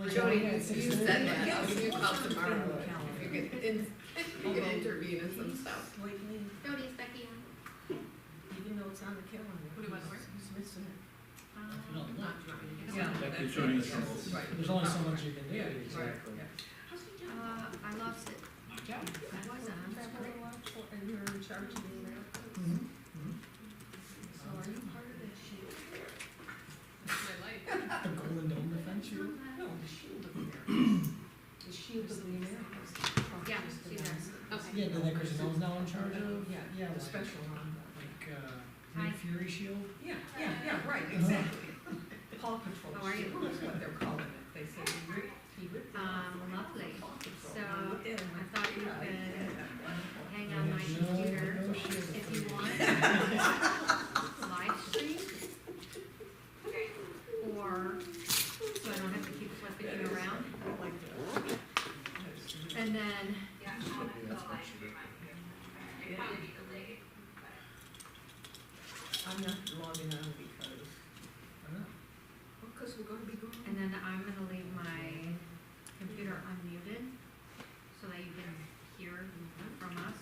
Jody, you said that, I'll give you a call tomorrow if you can intervene in some stuff. Jody, it's Becky. Even though it's on the calendar. What do you want to wear? Who's missing it? Not joining. Yeah. That is showing us rules. Right. There's only so much you can do. Yeah, Exactly. I lost it. Yeah. I wasn't. I'm just Travel a lot and you're in charge of the Americas. So are you part of that shield? The Golden Dome Defense Shield? No, the shield of Americas. The shield of the Americas. Yeah, see that. Okay. Yeah, the Chris Knowles now in charge of? Yeah, the special one. Like, Hi. Nick Fury Shield? Yeah, right, exactly. Paw Patrol. How are you? Shield, That's what they're calling it. They say he ripped it off of Lovely. Paw Patrol. So, I looked at him, I thought you yeah, could yeah. hang on my computer No shield. if you want. Live stream. Or, so I don't have to keep flipping you around. I like that. And then, I'm not logging on because, Oh. because we're gonna be going. and then I'm gonna leave my computer unmuted so that you can hear from us.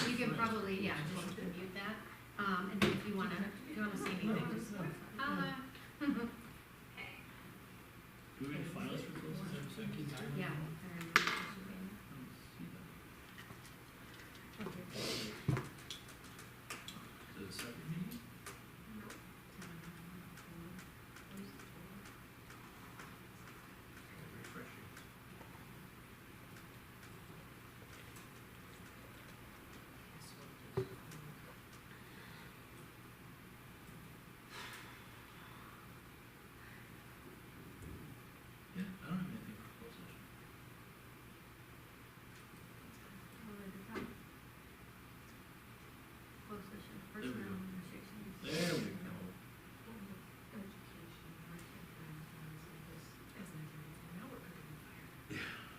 You can probably, yeah, just mute that. And then if you wanna say anything, just holla. Do we have files for closed session? Yeah. Is it a separate meeting? Refreshing. Yeah, I don't have anything for closed session. Closed session, There we personnel go. restrictions. There we go.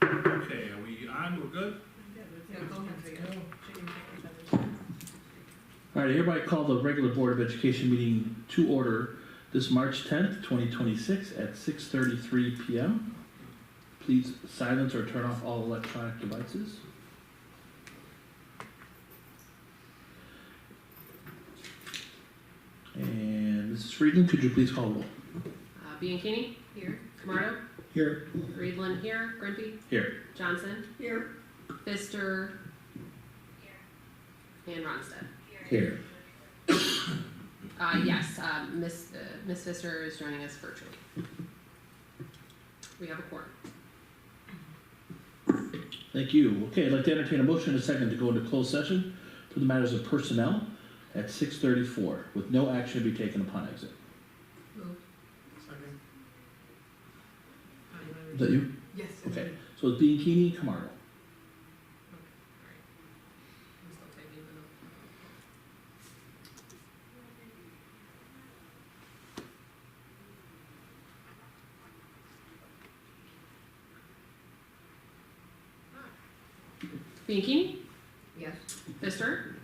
Okay, are we on, we're good? Yeah, go ahead, Let's Vito. go. All right, I hereby call the regular Board of Education meeting to order this March 10th, 2026 at 6:33 PM. Please silence or turn off all electronic devices. And Mrs. Friedland, could you please call the roll? Bianchini, Here. Camardo, Here. Friedland here, Grimpy, Here. Johnson, Here. Pfister, and Ronstadt. Here. Yes, Miss Pfister is joining us virtually. We have a quorum. Thank you. Okay, I'd like to entertain a motion in a second to go into closed session for the matters of personnel at 6:34, with no action to be taken upon exit. Is that you? Yes. Okay, so it's Bianchini, Camardo. Bianchini, Yes. Pfister,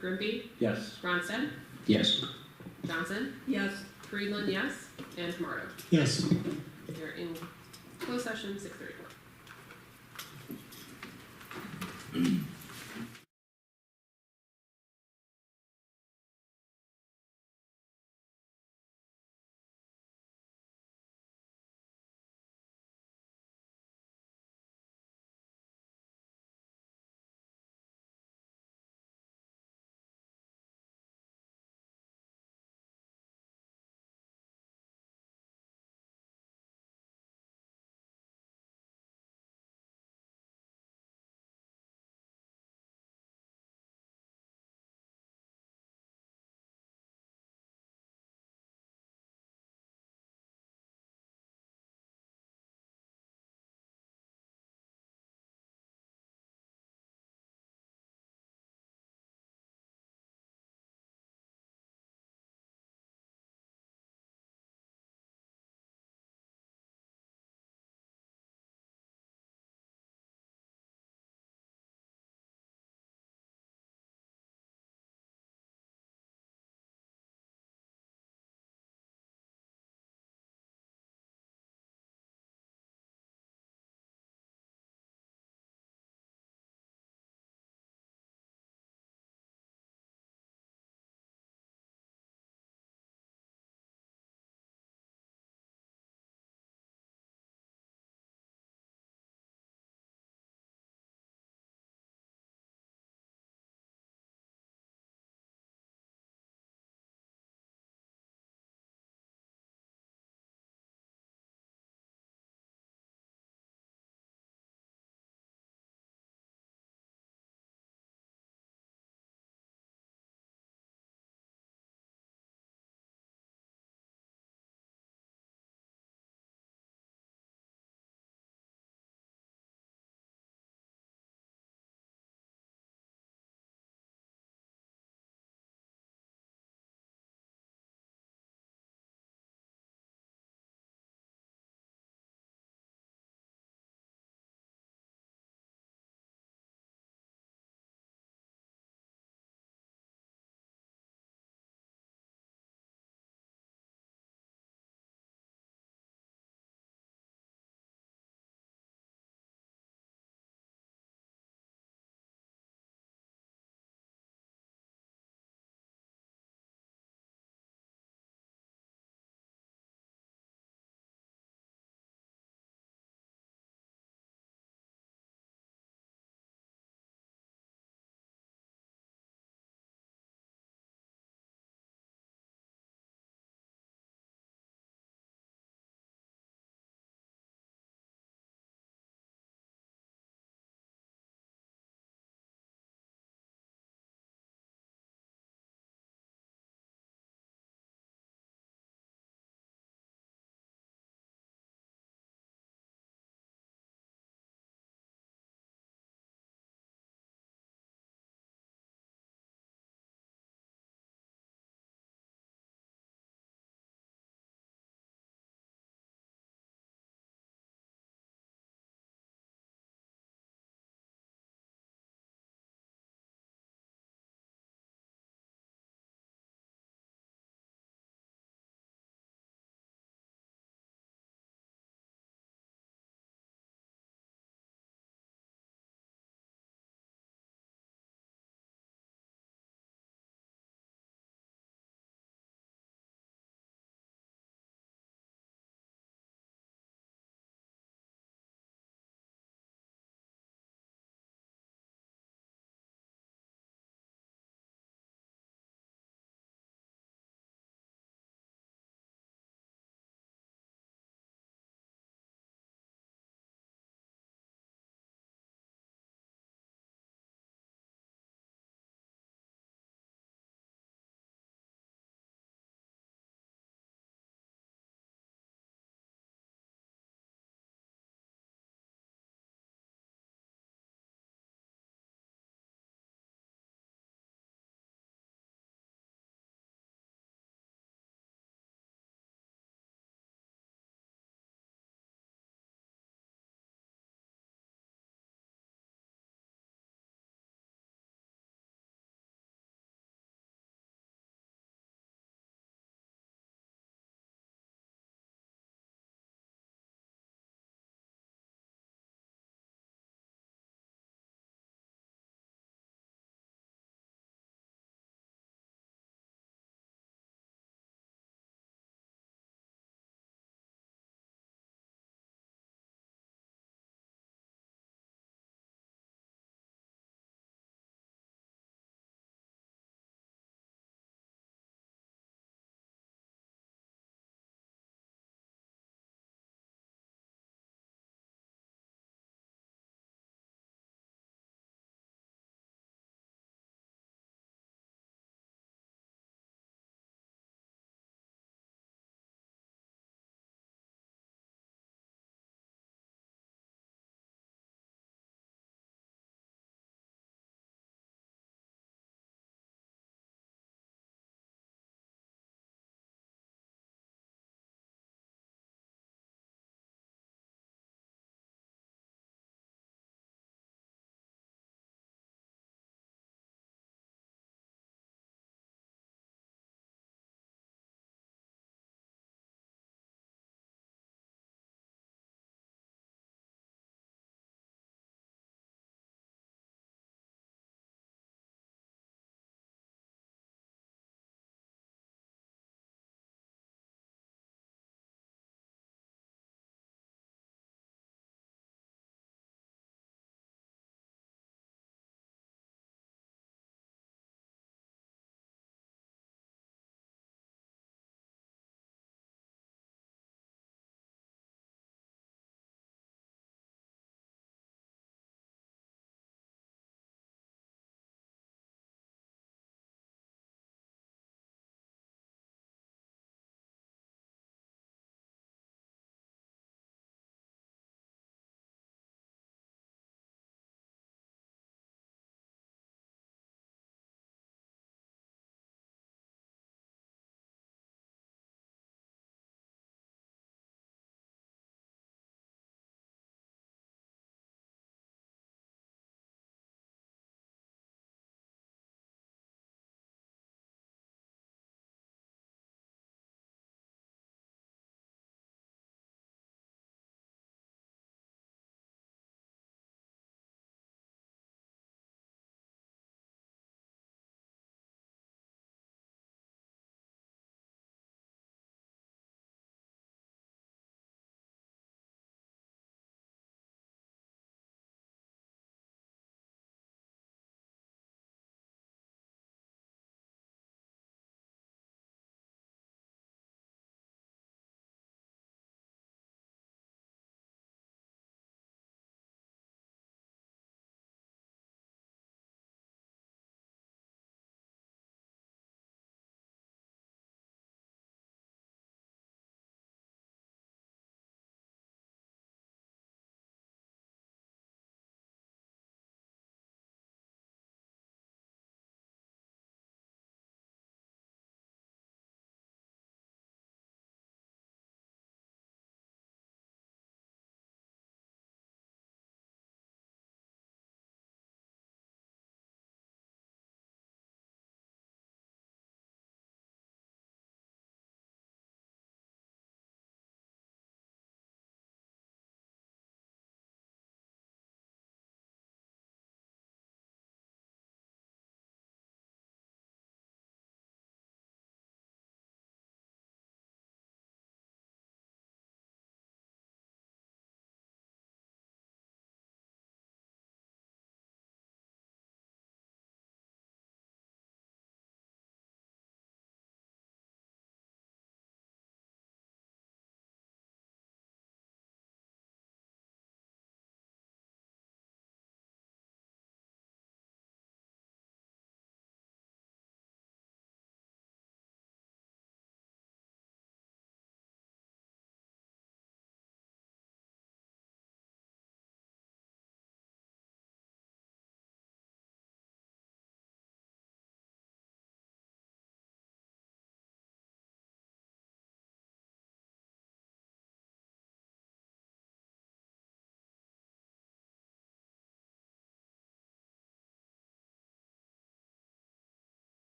Grimpy, Yes. Ronstadt, Yes. Johnson, Yes. Friedland, yes, and Camardo. Yes. You're in closed session 6:34.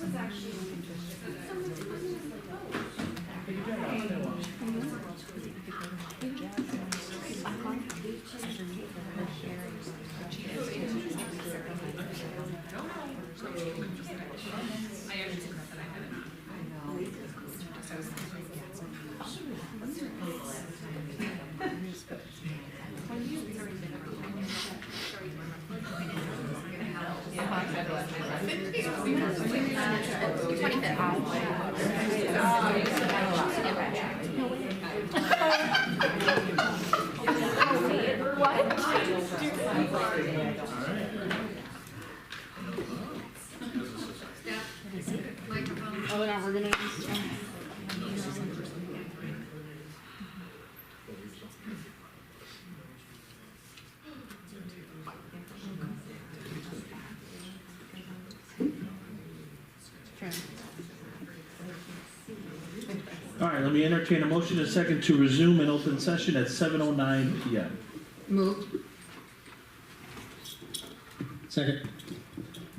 is actually Microphone. Oh, yeah, we're gonna All right, let me entertain a motion and a second to resume an open session at 7:09 PM. Move. Second.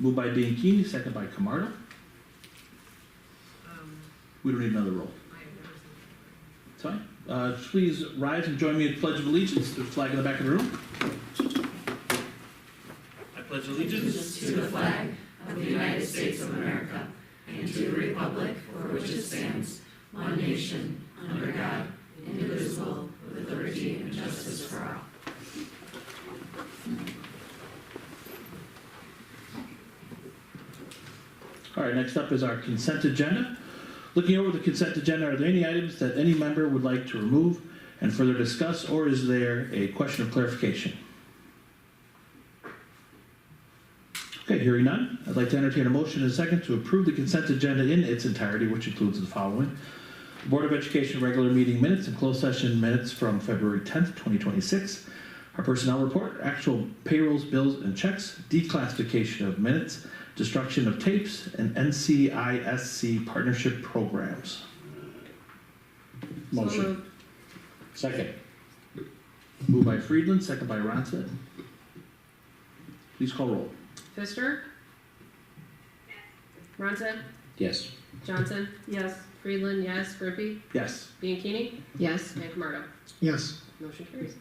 Moved by Bianchini, second by Camardo. We don't need another roll. It's fine. Please rise and join me in the Pledge of Allegiance. There's a flag in the back of the room. I pledge allegiance To the flag of the United States of America and to the republic for which it stands, one nation, under God, indivisible, with liberty and justice for all. All right, next up is our consent agenda. Looking over the consent agenda, are there any items that any member would like to remove and further discuss, or is there a question of clarification? Okay, hearing none, I'd like to entertain a motion and a second to approve the consent agenda in its entirety, which includes the following. Board of Education regular meeting minutes and closed session minutes from February 10th, 2026. Our personnel report, actual payrolls, bills, and checks, declassification of minutes, destruction of tapes, and NCISC partnership programs. Motion. Second. Moved by Friedland, second by Ronstadt. Please call roll. Pfister? Ronstadt? Yes. Johnson? Yes. Friedland, yes. Grimpy? Yes. Bianchini? Yes. And Camardo? Yes. Motion carries.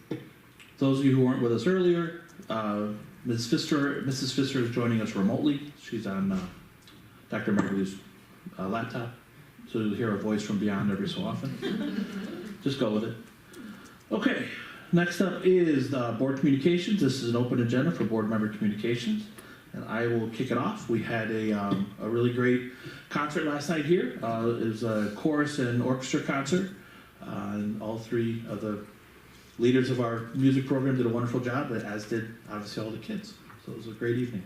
Those of you who weren't with us earlier, Mrs. Pfister is joining us remotely. She's on Dr. Margulies' laptop, so you'll hear a voice from beyond every so often. Just go with it. Okay, next up is board communications. This is an open agenda for board member communications, and I will kick it off. We had a really great concert last night here. It was a chorus and orchestra concert, and all three of the leaders of our music program did a wonderful job, as did obviously all the kids. So it was a great evening.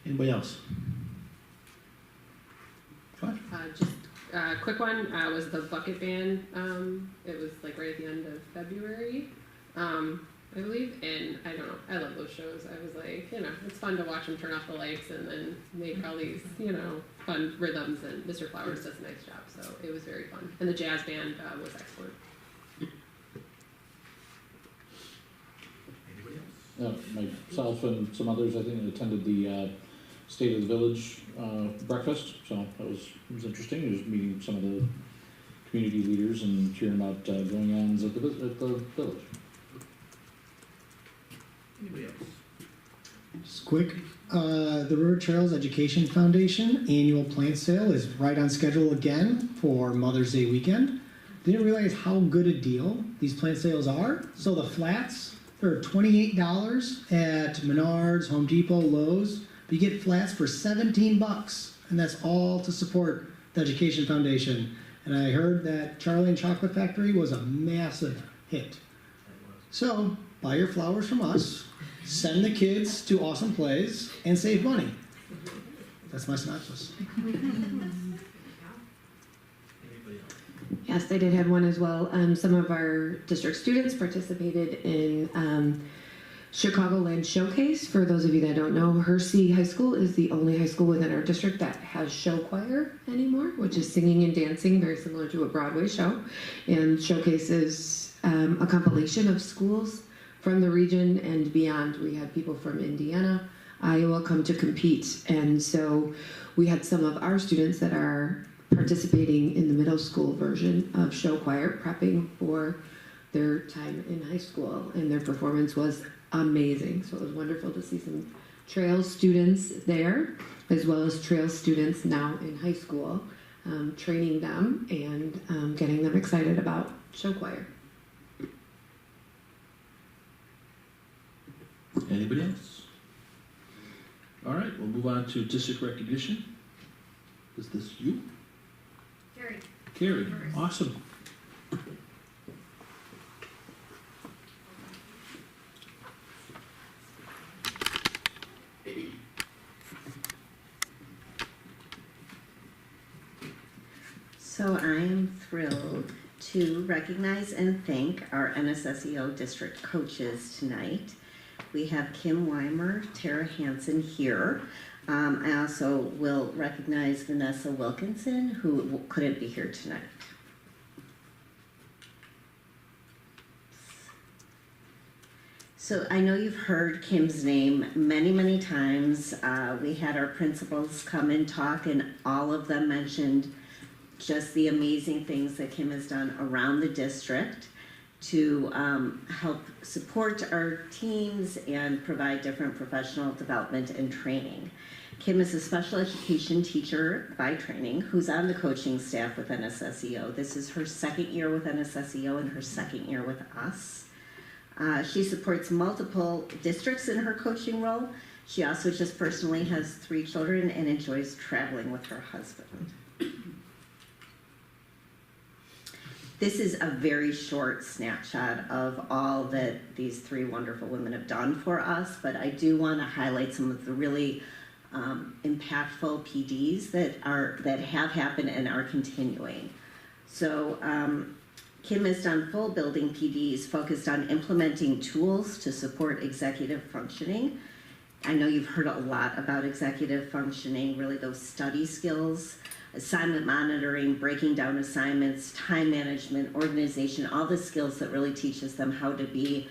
Anybody else? Fine. Just a quick one was the Bucket Band. It was like right at the end of February, I believe. And I don't know, I love those shows. I was like, it's fun to watch them turn off the lights and then make all these, fun rhythms. And Mr. Flowers does a nice job, so it was very fun. And the jazz band was excellent. Myself and some others, I think, attended the State of the Village breakfast, so that was interesting. It was meeting some of the community leaders and hearing about going-ons at the village. Anybody else? Just quick, the River Trails Education Foundation annual plant sale is right on schedule again for Mother's Day weekend. Didn't realize how good a deal these plant sales are. So the flats, they're $28 at Menards, Home Depot, Lowe's. But you get flats for $17, and that's all to support the Education Foundation. And I heard that Charlie and Chocolate Factory was a massive hit. So buy your flowers from us, send the kids to awesome plays, and save money. That's my synopsis. Yes, they did have one as well. Some of our district students participated in Chicagoland Showcase. For those of you that don't know, Hersey High School is the only high school within our district that has show choir anymore, which is singing and dancing, very similar to a Broadway show. And Showcase is a compilation of schools from the region and beyond. We had people from Indiana, Iowa come to compete. And so we had some of our students that are participating in the middle school version of show choir, prepping for their time in high school, and their performance was amazing. So it was wonderful to see some Trails students there, as well as Trails students now in high school, training them and getting them excited about show choir. Anybody else? All right, we'll move on to district recognition. Is this you? Carrie. Carrie, awesome. So I am thrilled to recognize and thank our NSSEO district coaches tonight. We have Kim Weimer, Tara Hansen here. I also will recognize Vanessa Wilkinson, who couldn't be here tonight. So I know you've heard Kim's name many, many times. We had our principals come and talk, and all of them mentioned just the amazing things that Kim has done around the district to help support our teams and provide different professional development and training. Kim is a special education teacher by training who's on the coaching staff with NSSEO. This is her second year with NSSEO and her second year with us. She supports multiple districts in her coaching role. She also just personally has 3 children and enjoys traveling with her husband. This is a very short snapshot of all that these 3 wonderful women have done for us, but I do want to highlight some of the really impactful PDs that have happened and are continuing. So Kim has done full building PDs focused on implementing tools to support executive functioning. I know you've heard a lot about executive functioning, really those study skills, assignment monitoring, breaking down assignments, time management, organization, all the skills that really teaches them how to be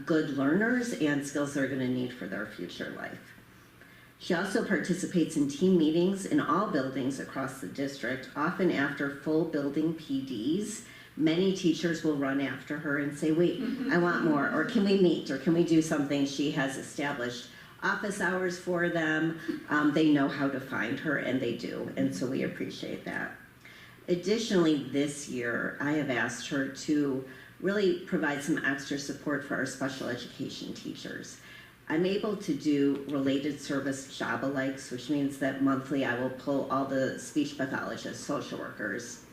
good learners and skills they're going to need for their future life. She also participates in team meetings in all buildings across the district, often after full building PDs. Many teachers will run after her and say, wait, I want more, or can we meet, or can we do something? She has established office hours for them. They know how to find her, and they do, and so we appreciate that. Additionally, this year, I have asked her to really provide some extra support for our special education teachers. I'm able to do related service job-alikes, which means that monthly I will pull all the speech pathologists, social workers,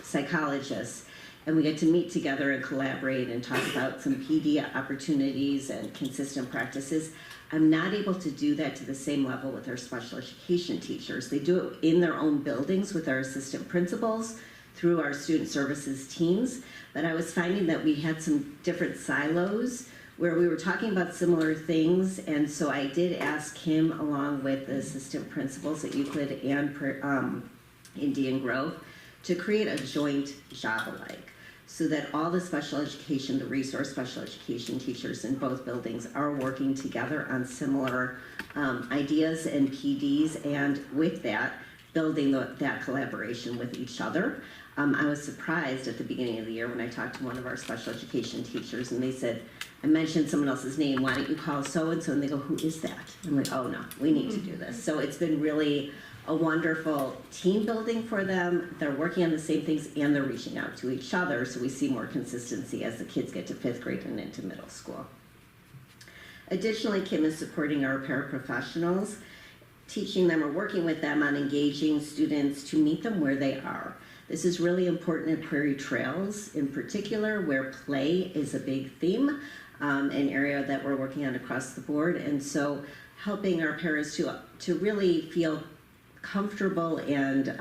psychologists, and we get to meet together and collaborate and talk about some PD opportunities and consistent practices. I'm not able to do that to the same level with our special education teachers. They do it in their own buildings with our assistant principals through our student services teams, but I was finding that we had some different silos where we were talking about similar things, and so I did ask him, along with the assistant principals at Euclid and Indian Grove, to create a joint job-alike so that all the special education, the resource special education teachers in both buildings are working together on similar ideas and PDs, and with that, building that collaboration with each other. I was surprised at the beginning of the year when I talked to one of our special education teachers, and they said, I mentioned someone else's name, why don't you call so-and-so? And they go, who is that? I'm like, oh no, we need to do this. So it's been really a wonderful team building for them. They're working on the same things and they're reaching out to each other, so we see more consistency as the kids get to 5th grade and into middle school. Additionally, Kim is supporting our paraprofessionals, teaching them or working with them on engaging students to meet them where they are. This is really important at Prairie Trails in particular, where play is a big theme, an area that we're working on across the board, and so helping our paras to really feel comfortable and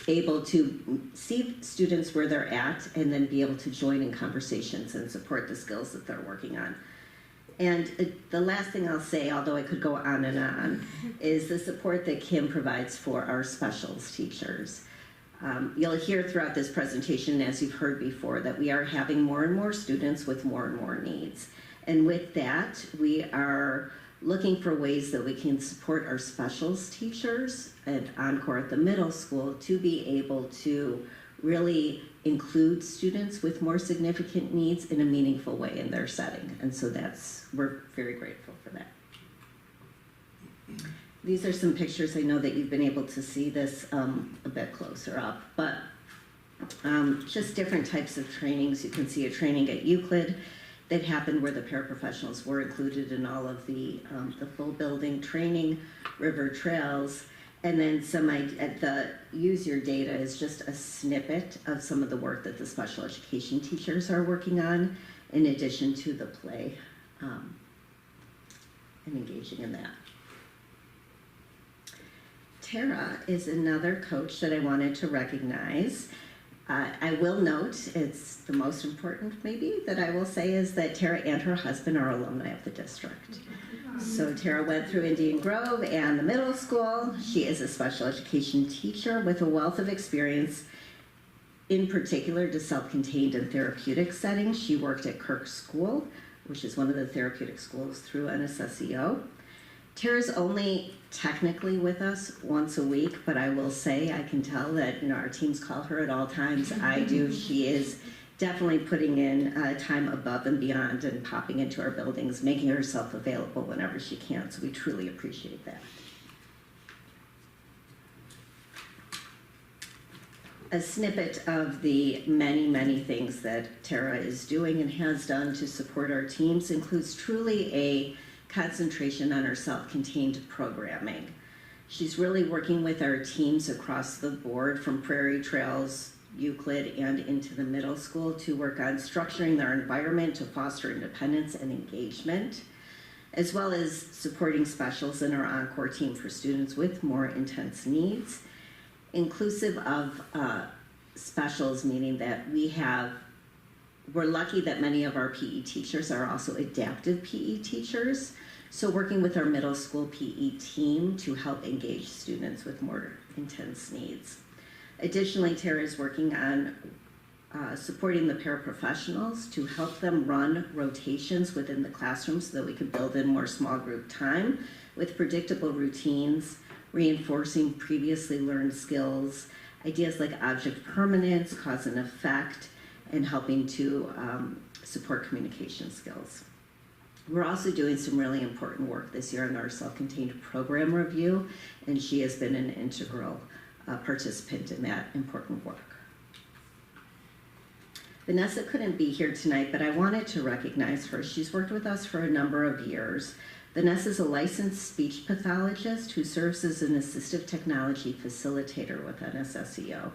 able to see students where they're at and then be able to join in conversations and support the skills that they're working on. And the last thing I'll say, although I could go on and on, is the support that Kim provides for our specials teachers. You'll hear throughout this presentation, as you've heard before, that we are having more and more students with more and more needs. And with that, we are looking for ways that we can support our specials teachers and Encore at the middle school to be able to really include students with more significant needs in a meaningful way in their setting. And so we're very grateful for that. These are some pictures. I know that you've been able to see this a bit closer up, but just different types of trainings. You can see a training at Euclid that happened where the paraprofessionals were included in all of the full building training, river trails, and then the use your data is just a snippet of some of the work that the special education teachers are working on, in addition to the play and engaging in that. Tara is another coach that I wanted to recognize. I will note, it's the most important maybe that I will say, is that Tara and her husband are alumni of the district. So Tara went through Indian Grove and the middle school. She is a special education teacher with a wealth of experience, in particular to self-contained and therapeutic settings. She worked at Kirk School, which is one of the therapeutic schools through NSSEO. Tara's only technically with us once a week, but I will say I can tell that our teams call her at all times. I do. She is definitely putting in time above and beyond and popping into our buildings, making herself available whenever she can. So we truly appreciate that. A snippet of the many, many things that Tara is doing and has done to support our teams includes truly a concentration on our self-contained programming. She's really working with our teams across the board, from Prairie Trails, Euclid, and into the middle school, to work on structuring their environment to foster independence and engagement, as well as supporting specials in our Encore team for students with more intense needs, inclusive of specials, meaning that we're lucky that many of our PE teachers are also adaptive PE teachers. So working with our middle school PE team to help engage students with more intense needs. Additionally, Tara is working on supporting the paraprofessionals to help them run rotations within the classroom so that we can build in more small group time with predictable routines, reinforcing previously learned skills, ideas like object permanence, cause and effect, and helping to support communication skills. We're also doing some really important work this year in our self-contained program review, and she has been an integral participant in that important work. Vanessa couldn't be here tonight, but I wanted to recognize her. She's worked with us for a number of years. Vanessa's a licensed speech pathologist who serves as an assistive technology facilitator with NSSEO.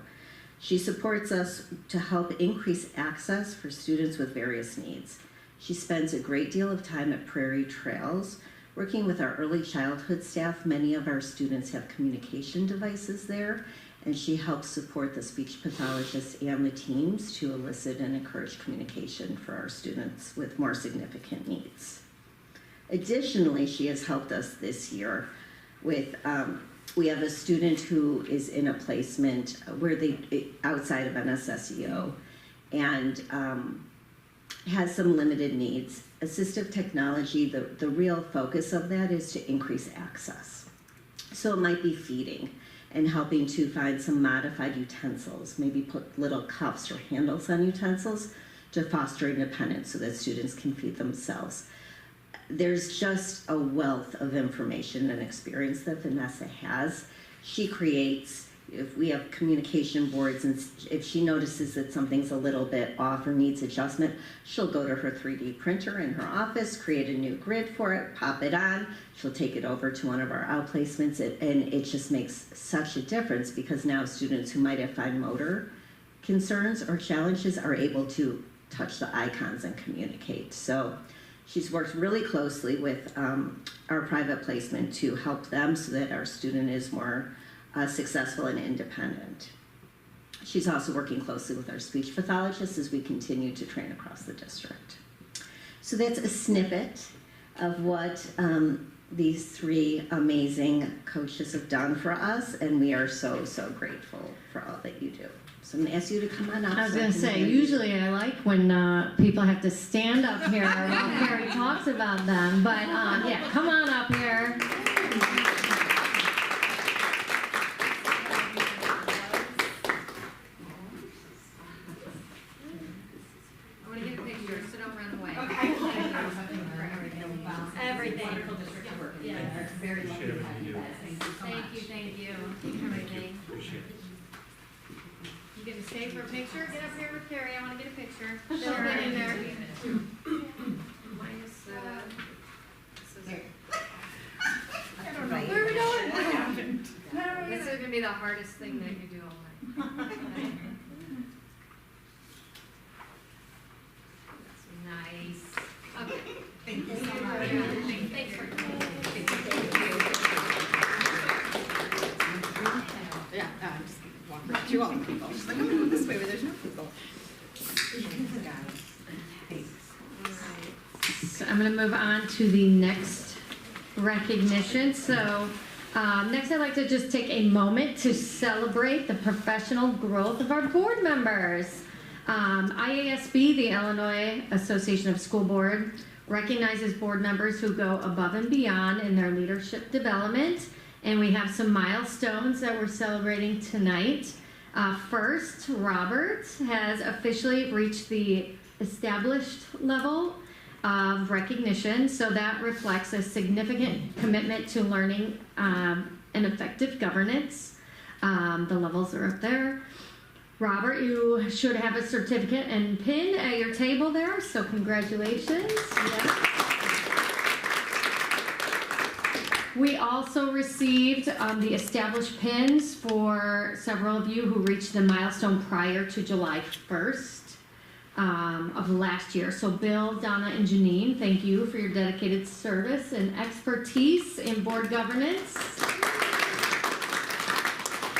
She supports us to help increase access for students with various needs. She spends a great deal of time at Prairie Trails, working with our early childhood staff. Many of our students have communication devices there, and she helps support the speech pathologists and the teams to elicit and encourage communication for our students with more significant needs. Additionally, she has helped us this year with we have a student who is in a placement where outside of NSSEO and has some limited needs. Assistive technology, the real focus of that is to increase access. So it might be feeding and helping to find some modified utensils, maybe put little cups or handles on utensils to foster independence so that students can feed themselves. There's just a wealth of information and experience that Vanessa has. She creates, if we have communication boards, and if she notices that something's a little bit off or needs adjustment, she'll go to her 3D printer in her office, create a new grid for it, pop it on, she'll take it over to one of our outplacements, and it just makes such a difference because now students who might have fine motor concerns or challenges are able to touch the icons and communicate. So she's worked really closely with our private placement to help them so that our student is more successful and independent. She's also working closely with our speech pathologists as we continue to train across the district. So that's a snippet of what these three amazing coaches have done for us, and we are so, so grateful for all that you do. So I'm gonna ask you to come on up. I was so gonna can say, hear you. usually I like when people have to stand up here while Carrie talks about them, but yeah, come on up here. I wanna get a picture, so don't run away. Okay. For everything. Everything. Yeah. Very lucky to have you guys. Thank you, everything. You gonna stay for a picture? Get up here with Carrie, I wanna get a picture. Bill, get in there. Minus, I don't know. Where are we going? What happened? This is gonna be the hardest thing that you do all night. That's nice. Okay. Thank you so much. Thanks for Yeah, I'm just gonna walk right through all the people. Just like, I'm gonna go this way where there's no people. So I'm going to move on to the next recognition. So next I'd like to just take a moment to celebrate the professional growth of our board members. IASB, the Illinois Association of School Board, recognizes board members who go above and beyond in their leadership development. And we have some milestones that we're celebrating tonight. First, Robert has officially reached the established level of recognition, so that reflects a significant commitment to learning and effective governance. The levels are up there. Robert, you should have a certificate and pin at your table there, so congratulations. Yeah. We also received the established pins for several of you who reached the milestone prior to July 1st of last year. So Bill, Donna, and Janine, thank you for your dedicated service and expertise in board governance.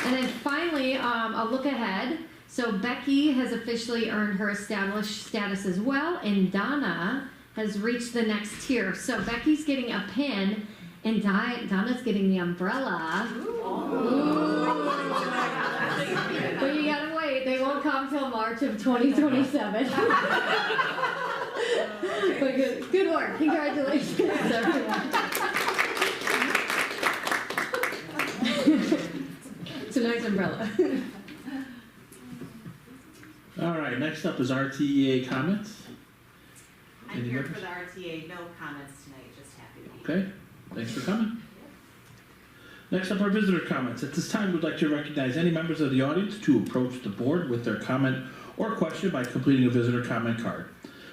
And then finally, a look ahead. So Becky has officially earned her established status as well, and Donna has reached the next tier. So Becky's getting a pin, and Donna's getting the umbrella. Ooh. But you gotta wait, they won't come till March of 2027. But good work, congratulations everyone. It's a nice umbrella. All right, next up is RTEA comments. I'm Any here members? for the RTA, no comments tonight, just happy to be here. Okay, thanks for coming. Next up are visitor comments. At this time, we'd like to recognize any members of the audience to approach the board with their comment or question by completing a visitor comment card.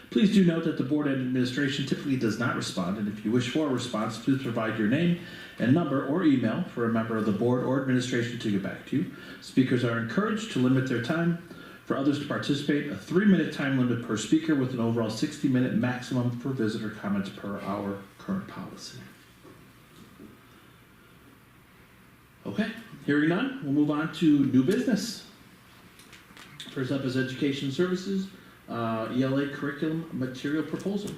Please do note that the board and administration typically does not respond, and if you wish for a response, please provide your name and number or email for a member of the board or administration to get back to you. Speakers are encouraged to limit their time. For others to participate, a 3-minute time limit per speaker with an overall 60-minute maximum for visitor comments per hour, current policy. Okay, hearing none, we'll move on to new business. First up is Education Services, ELA Curriculum Material Proposal.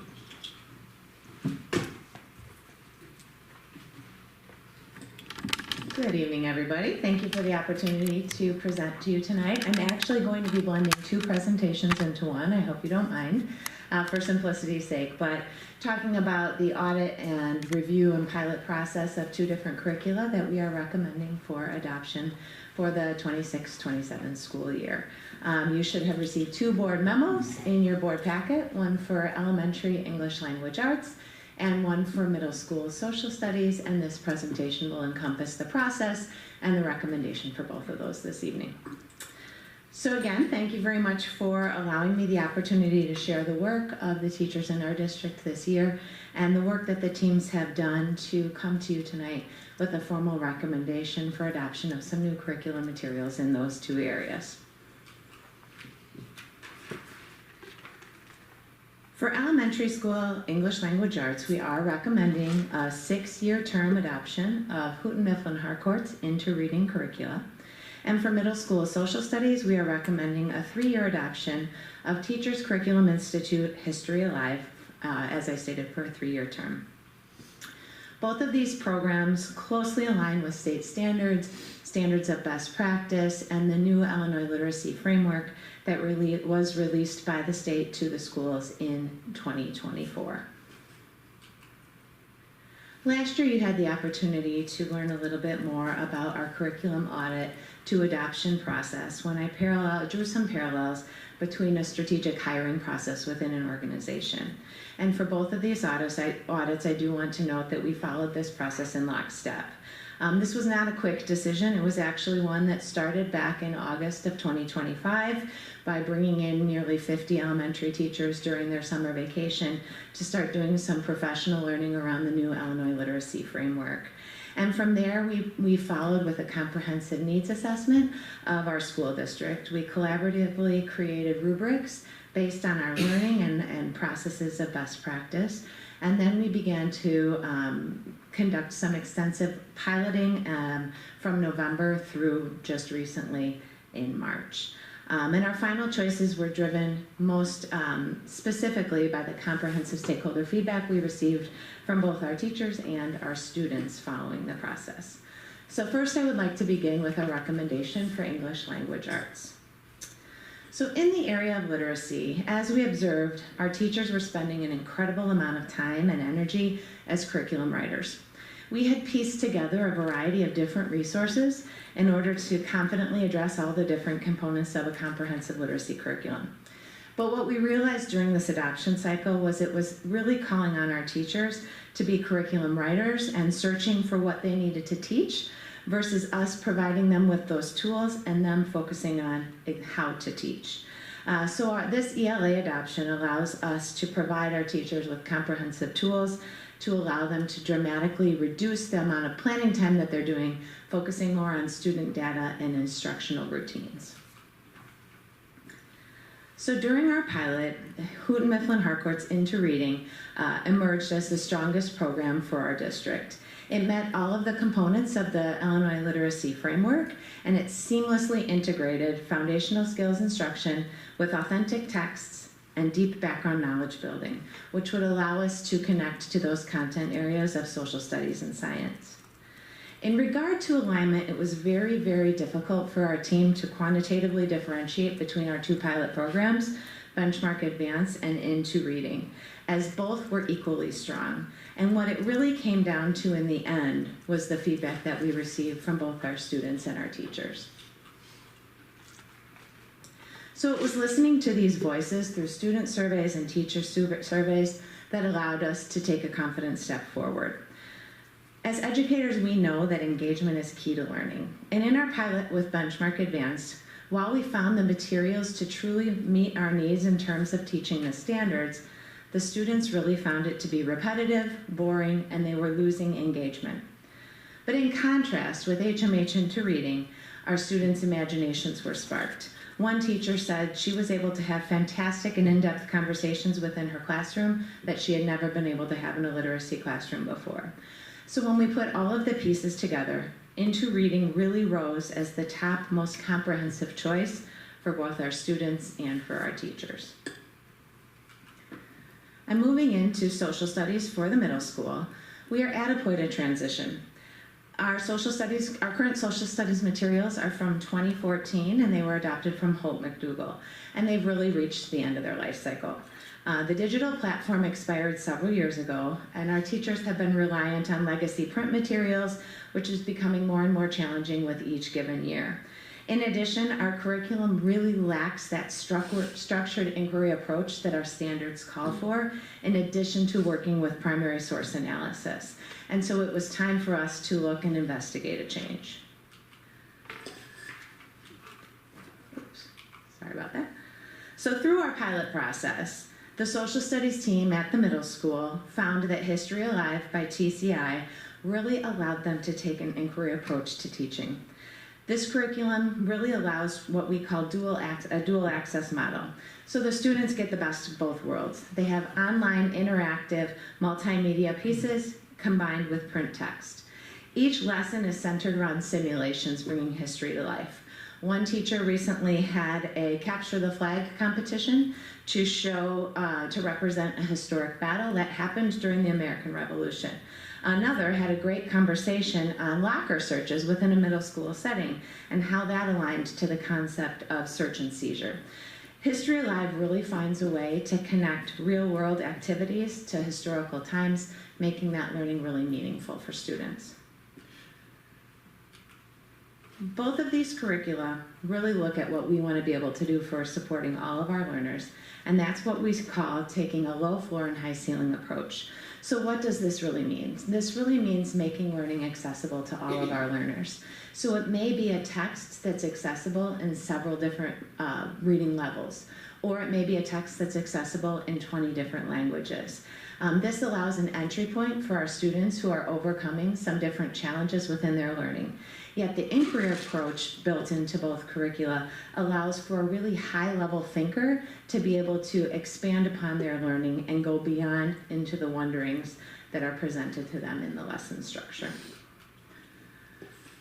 Good evening, everybody. Thank you for the opportunity to present to you tonight. I'm actually going to be blending two presentations into one. I hope you don't mind for simplicity's sake, but talking about the audit and review and pilot process of two different curricula that we are recommending for adoption for the 26-27 school year. You should have received two board memos in your board packet, one for elementary English language arts and one for middle school social studies, and this presentation will encompass the process and the recommendation for both of those this evening. So again, thank you very much for allowing me the opportunity to share the work of the teachers in our district this year and the work that the teams have done to come to you tonight with a formal recommendation for adoption of some new curriculum materials in those two areas. For elementary school English language arts, we are recommending a 6-year term adoption of Houghton Mifflin Harcourt's Into Reading curricula. And for middle school social studies, we are recommending a 3-year adoption of Teachers Curriculum Institute History Alive, as I stated, for a 3-year term. Both of these programs closely align with state standards, standards of best practice, and the new Illinois literacy framework that was released by the state to the schools in 2024. Last year, you had the opportunity to learn a little bit more about our curriculum audit to adoption process when I drew some parallels between a strategic hiring process within an organization. And for both of these audits, I do want to note that we followed this process in lockstep. This was not a quick decision. It was actually one that started back in August of 2025 by bringing in nearly 50 elementary teachers during their summer vacation to start doing some professional learning around the new Illinois literacy framework. And from there, we followed with a comprehensive needs assessment of our school district. We collaboratively created rubrics based on our learning and processes of best practice. And then we began to conduct some extensive piloting from November through just recently in March. And our final choices were driven most specifically by the comprehensive stakeholder feedback we received from both our teachers and our students following the process. So first I would like to begin with a recommendation for English language arts. So in the area of literacy, as we observed, our teachers were spending an incredible amount of time and energy as curriculum writers. We had pieced together a variety of different resources in order to confidently address all the different components of a comprehensive literacy curriculum. But what we realized during this adoption cycle was it was really calling on our teachers to be curriculum writers and searching for what they needed to teach versus us providing them with those tools and them focusing on how to teach. This ELA adoption allows us to provide our teachers with comprehensive tools to allow them to dramatically reduce the amount of planning time that they're doing, focusing more on student data and instructional routines. So during our pilot, Houghton Mifflin Harcourt's Into Reading emerged as the strongest program for our district. It met all of the components of the Illinois literacy framework, and it seamlessly integrated foundational skills instruction with authentic texts and deep background knowledge building, which would allow us to connect to those content areas of social studies and science. In regard to alignment, it was very, very difficult for our team to quantitatively differentiate between our two pilot programs, Benchmark Advance and Into Reading, as both were equally strong. And what it really came down to in the end was the feedback that we received from both our students and our teachers. So it was listening to these voices through student surveys and teacher surveys that allowed us to take a confident step forward. As educators, we know that engagement is key to learning. And in our pilot with Benchmark Advanced, while we found the materials to truly meet our needs in terms of teaching the standards, the students really found it to be repetitive, boring, and they were losing engagement. But in contrast with HMH Into Reading, our students' imaginations were sparked. One teacher said she was able to have fantastic and in-depth conversations within her classroom that she had never been able to have in a literacy classroom before. So when we put all of the pieces together, Into Reading really rose as the top most comprehensive choice for both our students and for our teachers. I'm moving into social studies for the middle school. We are at a point of transition. Our current social studies materials are from 2014, and they were adopted from Holt McDougall, and they've really reached the end of their life cycle. The digital platform expired several years ago, and our teachers have been reliant on legacy print materials, which is becoming more and more challenging with each given year. In addition, our curriculum really lacks that structured inquiry approach that our standards call for, in addition to working with primary source analysis. And so it was time for us to look and investigate a change. Oops, sorry about that. So through our pilot process, the social studies team at the middle school found that History Alive by TCI really allowed them to take an inquiry approach to teaching. This curriculum really allows what we call a dual access model. So the students get the best of both worlds. They have online interactive multimedia pieces combined with print text. Each lesson is centered around simulations bringing history to life. One teacher recently had a capture the flag competition to show, to represent a historic battle that happened during the American Revolution. Another had a great conversation on locker searches within a middle school setting and how that aligned to the concept of search and seizure. History Alive really finds a way to connect real-world activities to historical times, making that learning really meaningful for students. Both of these curricula really look at what we want to be able to do for supporting all of our learners, and that's what we call taking a low floor and high ceiling approach. So what does this really mean? This really means making learning accessible to all of our learners. So it may be a text that's accessible in several different reading levels, or it may be a text that's accessible in 20 different languages. This allows an entry point for our students who are overcoming some different challenges within their learning. Yet the inquiry approach built into both curricula allows for a really high-level thinker to be able to expand upon their learning and go beyond into the wonderings that are presented to them in the lesson structure.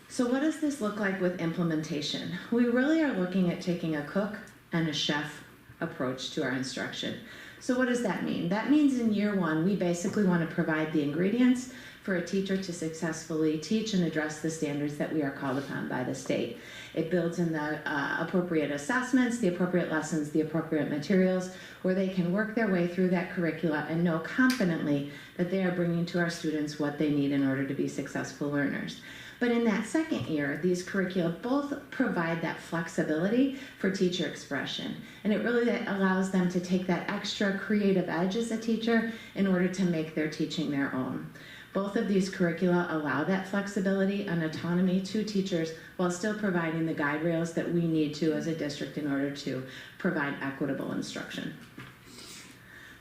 So what does this look like with implementation? We really are looking at taking a cook and a chef approach to our instruction. So what does that mean? That means in year one, we basically want to provide the ingredients for a teacher to successfully teach and address the standards that we are called upon by the state. It builds in the appropriate assessments, the appropriate lessons, the appropriate materials, where they can work their way through that curricula and know confidently that they are bringing to our students what they need in order to be successful learners. But in that second year, these curricula both provide that flexibility for teacher expression. And it really allows them to take that extra creative edge as a teacher in order to make their teaching their own. Both of these curricula allow that flexibility and autonomy to teachers while still providing the guide rails that we need to as a district in order to provide equitable instruction.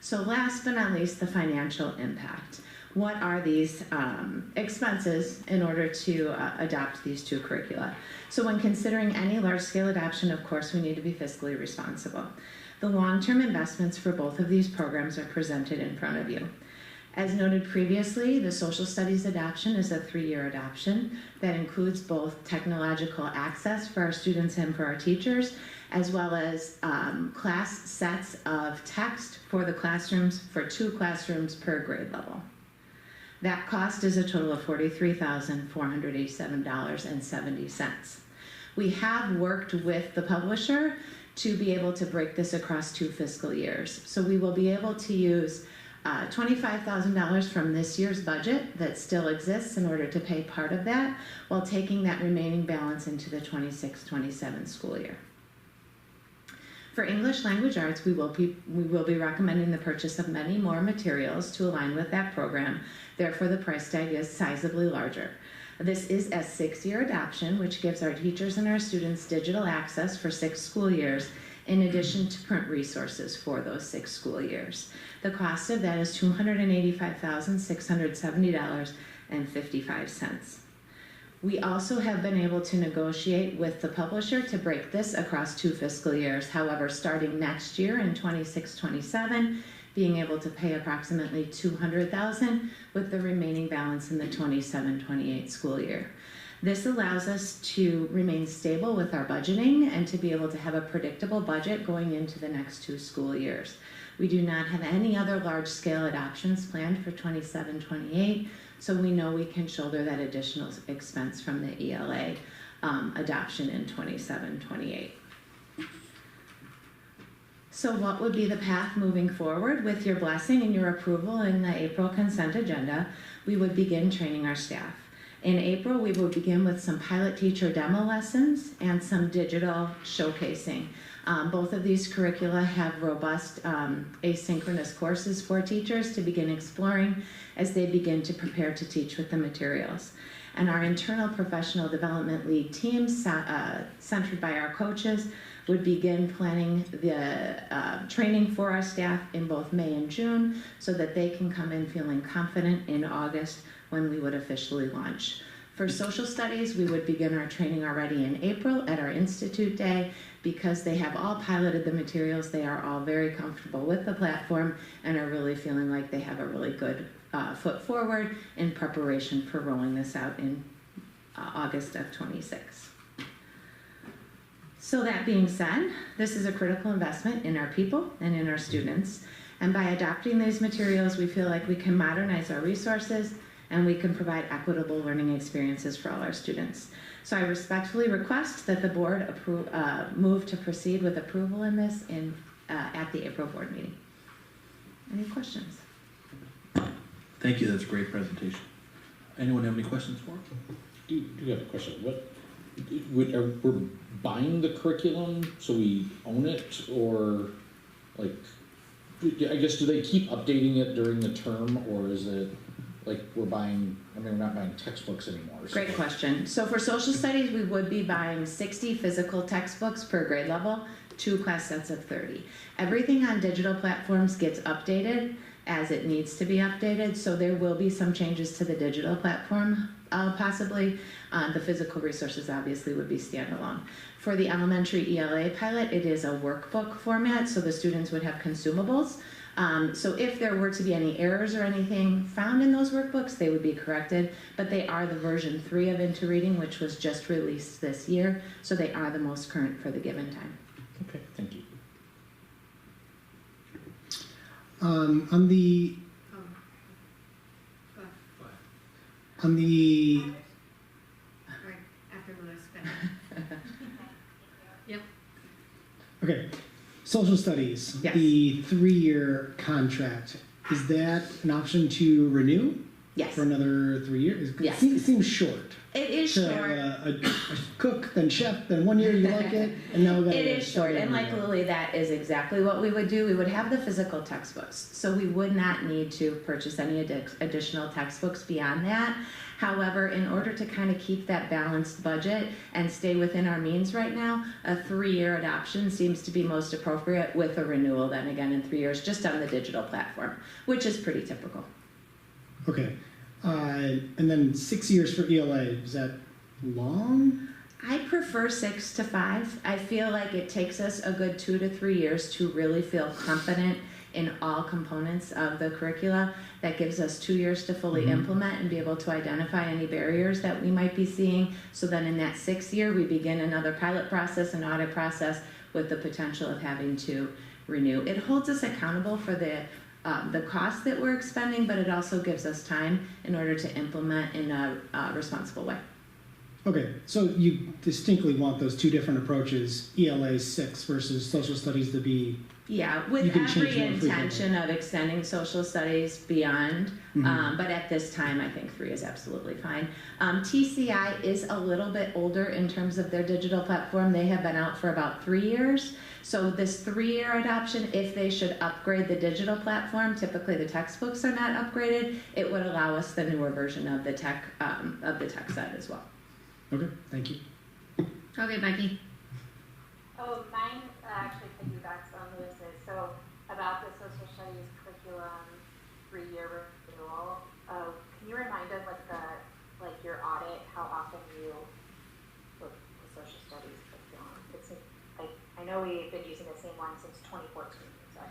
So last but not least, the financial impact. What are these expenses in order to adopt these two curricula? So when considering any large-scale adoption, of course, we need to be fiscally responsible. The long-term investments for both of these programs are presented in front of you. As noted previously, the social studies adoption is a 3-year adoption that includes both technological access for our students and for our teachers, as well as class sets of text for the classrooms for 2 classrooms per grade level. That cost is a total of $43,487.70. We have worked with the publisher to be able to break this across 2 fiscal years. So we will be able to use $25,000 from this year's budget that still exists in order to pay part of that, while taking that remaining balance into the 26-27 school year. For English Language Arts, we will be recommending the purchase of many more materials to align with that program. Therefore, the price tag is sizably larger. This is a 6-year adoption, which gives our teachers and our students digital access for 6 school years, in addition to print resources for those 6 school years. The cost of that is $285,670.55. We also have been able to negotiate with the publisher to break this across 2 fiscal years. However, starting next year in 26-27, being able to pay approximately $200,000 with the remaining balance in the 27-28 school year. This allows us to remain stable with our budgeting and to be able to have a predictable budget going into the next 2 school years. We do not have any other large-scale adoptions planned for 27-28, so we know we can shoulder that additional expense from the ELA adoption in 27-28. So what would be the path moving forward? With your blessing and your approval in the April consent agenda, we would begin training our staff. In April, we will begin with some pilot teacher demo lessons and some digital showcasing. Both of these curricula have robust asynchronous courses for teachers to begin exploring as they begin to prepare to teach with the materials. And our internal professional development lead teams, centered by our coaches, would begin planning the training for our staff in both May and June so that they can come in feeling confident in August when we would officially launch. For social studies, we would begin our training already in April at our Institute Day. Because they have all piloted the materials, they are all very comfortable with the platform and are really feeling like they have a really good foot forward in preparation for rolling this out in August of 26. So that being said, this is a critical investment in our people and in our students. And by adopting these materials, we feel like we can modernize our resources and we can provide equitable learning experiences for all our students. So I respectfully request that the board move to proceed with approval in this at the April board meeting. Any questions? Thank you, that's a great presentation. Anyone have any questions for him? Do you have a question? We're buying the curriculum so we own it, or like, I guess, do they keep updating it during the term, or is it like we're not buying textbooks anymore? So Great question. So for social studies, we would be buying 60 physical textbooks per grade level, 2 class sets of 30. Everything on digital platforms gets updated as it needs to be updated, so there will be some changes to the digital platform, possibly. The physical resources obviously would be standalone. For the elementary ELA pilot, it is a workbook format, so the students would have consumables. So if there were to be any errors or anything found in those workbooks, they would be corrected, but they are the version 3 of Into Reading, which was just released this year, so they are the most current for the given time. Okay, thank you. On the Right, after Louis finished. Yep. okay, social studies, Yes. the 3-year contract, is that an option to renew Yes. for another 3 years? Yes. It seems short. It is To short. a cook, then chef, then 1 year you like it, and now we got It is short, and like Lily, that is exactly what we would do. We would have the physical textbooks, so we would not need to purchase any additional textbooks beyond that. However, in order to kind of keep that balanced budget and stay within our means right now, a 3-year adoption seems to be most appropriate, with a renewal then again in 3 years, just on the digital platform, which is pretty typical. Okay, and then 6 years for ELA, is that long? I prefer 6 to 5. I feel like it takes us a good 2 to 3 years to really feel confident in all components of the curricula. That gives us 2 years to fully implement and be able to identify any barriers that we might be seeing. So then in that 6th year, we begin another pilot process, an audit process, with the potential of having to renew. It holds us accountable for the cost that we're expending, but it also gives us time in order to implement in a responsible way. Okay, so you distinctly want those 2 different approaches, ELA 6 versus social studies, to be. Yeah, You with can change every more frequently. intention of extending social studies beyond, but at this time, I think 3 is absolutely fine. TCI is a little bit older in terms of their digital platform. They have been out for about 3 years. So this 3-year adoption, if they should upgrade the digital platform, typically the textbooks are not upgraded, it would allow us the newer version of the tech set as well. Okay, thank you. Okay, Becky. Oh, mine actually piggybacks on Lewis's. So about the social studies curriculum 3-year renewal, can you remind us like your audit, how often you look at the social studies curriculum? It's like, I know we've been using the same one since 2014. So.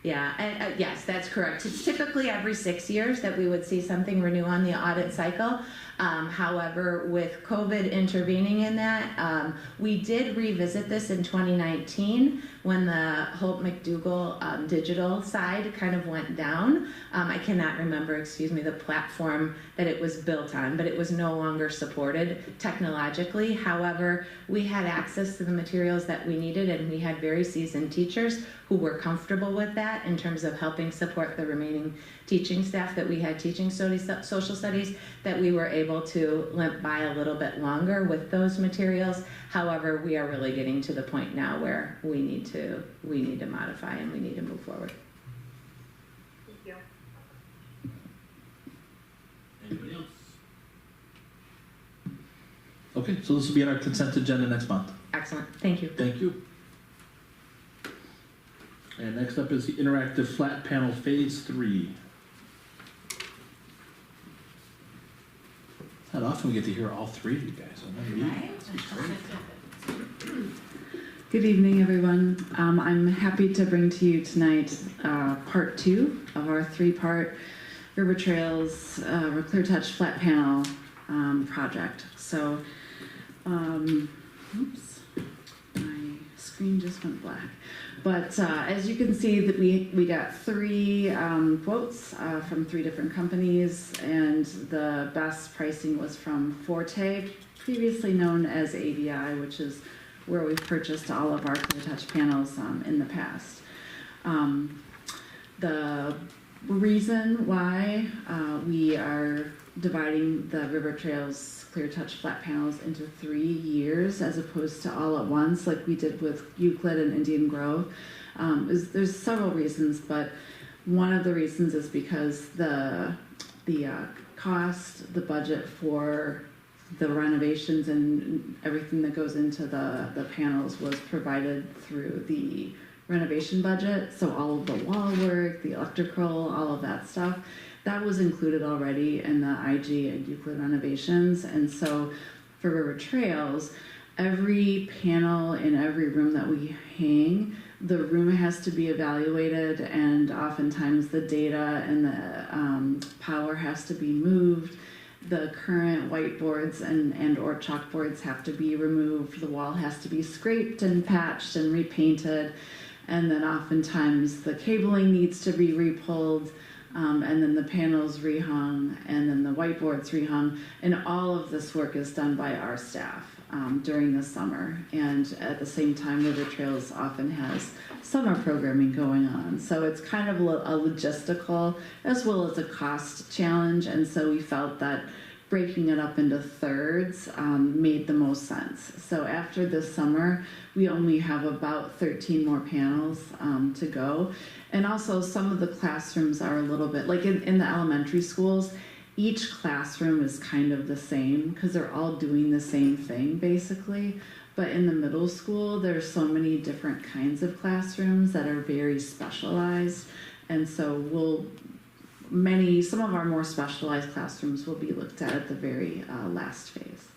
Yeah, and yes, that's correct. It's typically every 6 years that we would see something renew on the audit cycle. However, with COVID intervening in that, we did revisit this in 2019 when the Holt McDougall digital side kind of went down. I cannot remember, the platform that it was built on, but it was no longer supported technologically. However, we had access to the materials that we needed, and we had very seasoned teachers who were comfortable with that in terms of helping support the remaining teaching staff that we had teaching social studies, that we were able to limp by a little bit longer with those materials. However, we are really getting to the point now where we need to modify and we need to move forward. Thank you. Anybody else? Okay, so this will be on our consent agenda next month. Excellent, thank you. Thank you. And next up is the interactive flat panel phase 3. Not often we get to hear all 3 of you guys. Good evening, everyone. I'm happy to bring to you tonight part 2 of our 3-part River Trails Clear Touch flat panel project. So, oops, I screen just went black. But as you can see, that we got 3 quotes from 3 different companies, and the best pricing was from Forte, previously known as AVI, which is where we've purchased all of our Clear Touch panels in the past. The reason why we are dividing the River Trails Clear Touch flat panels into 3 years as opposed to all at once like we did with Euclid and Indian Grove there's several reasons, but one of the reasons is because the cost, the budget for the renovations and everything that goes into the panels was provided through the renovation budget. So all of the wall work, the electrical, all of that stuff, that was included already in the IG and Euclid renovations. And so for River Trails, every panel in every room that we hang, the room has to be evaluated, and oftentimes the data and the power has to be moved. The current whiteboards and or chalkboards have to be removed. The wall has to be scraped and patched and repainted. And then oftentimes the cabling needs to be repulled, and then the panels rehung, and then the whiteboards rehung. And all of this work is done by our staff during the summer. And at the same time, River Trails often has summer programming going on. So it's kind of a logistical as well as a cost challenge. And so we felt that breaking it up into thirds made the most sense. So after this summer, we only have about 13 more panels to go. And also some of the classrooms are a little bit, like in the elementary schools, each classroom is kind of the same because they're all doing the same thing basically. But in the middle school, there's so many different kinds of classrooms that are very specialized. And so some of our more specialized classrooms will be looked at the very last phase.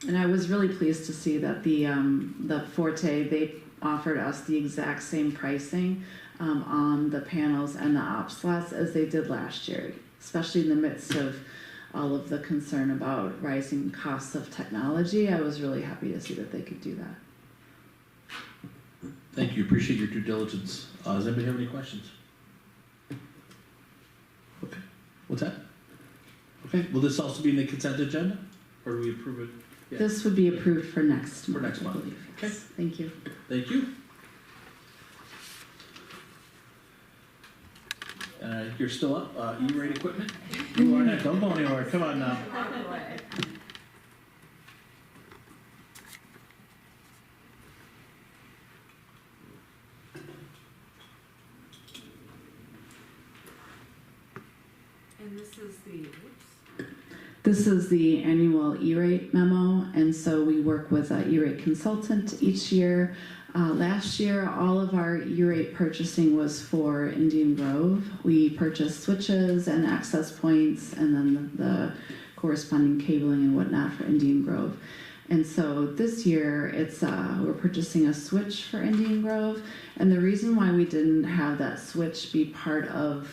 And I was really pleased to see that the Forte, they offered us the exact same pricing on the panels and the op slots as they did last year, especially in the midst of all of the concern about rising costs of technology. I was really happy to see that they could do that. Thank you. Appreciate your due diligence. Does anybody have any questions? Okay. What's that? Okay. Will this also be in the consent agenda, or do we approve it? Yeah. This would be approved for next month. For next month. I believe. Okay. Yes. Thank you. Thank you. You're still up. E-rate equipment? You are not. Don't go anywhere. Come on now. And this is the, This is the annual E-rate memo, and so we work with an E-rate consultant each year. Last year, all of our E-rate purchasing was for Indian Grove. We purchased switches and access points, and then the corresponding cabling and whatnot for Indian Grove. And so this year, it's we're purchasing a switch for Indian Grove, and the reason why we didn't have that switch be part of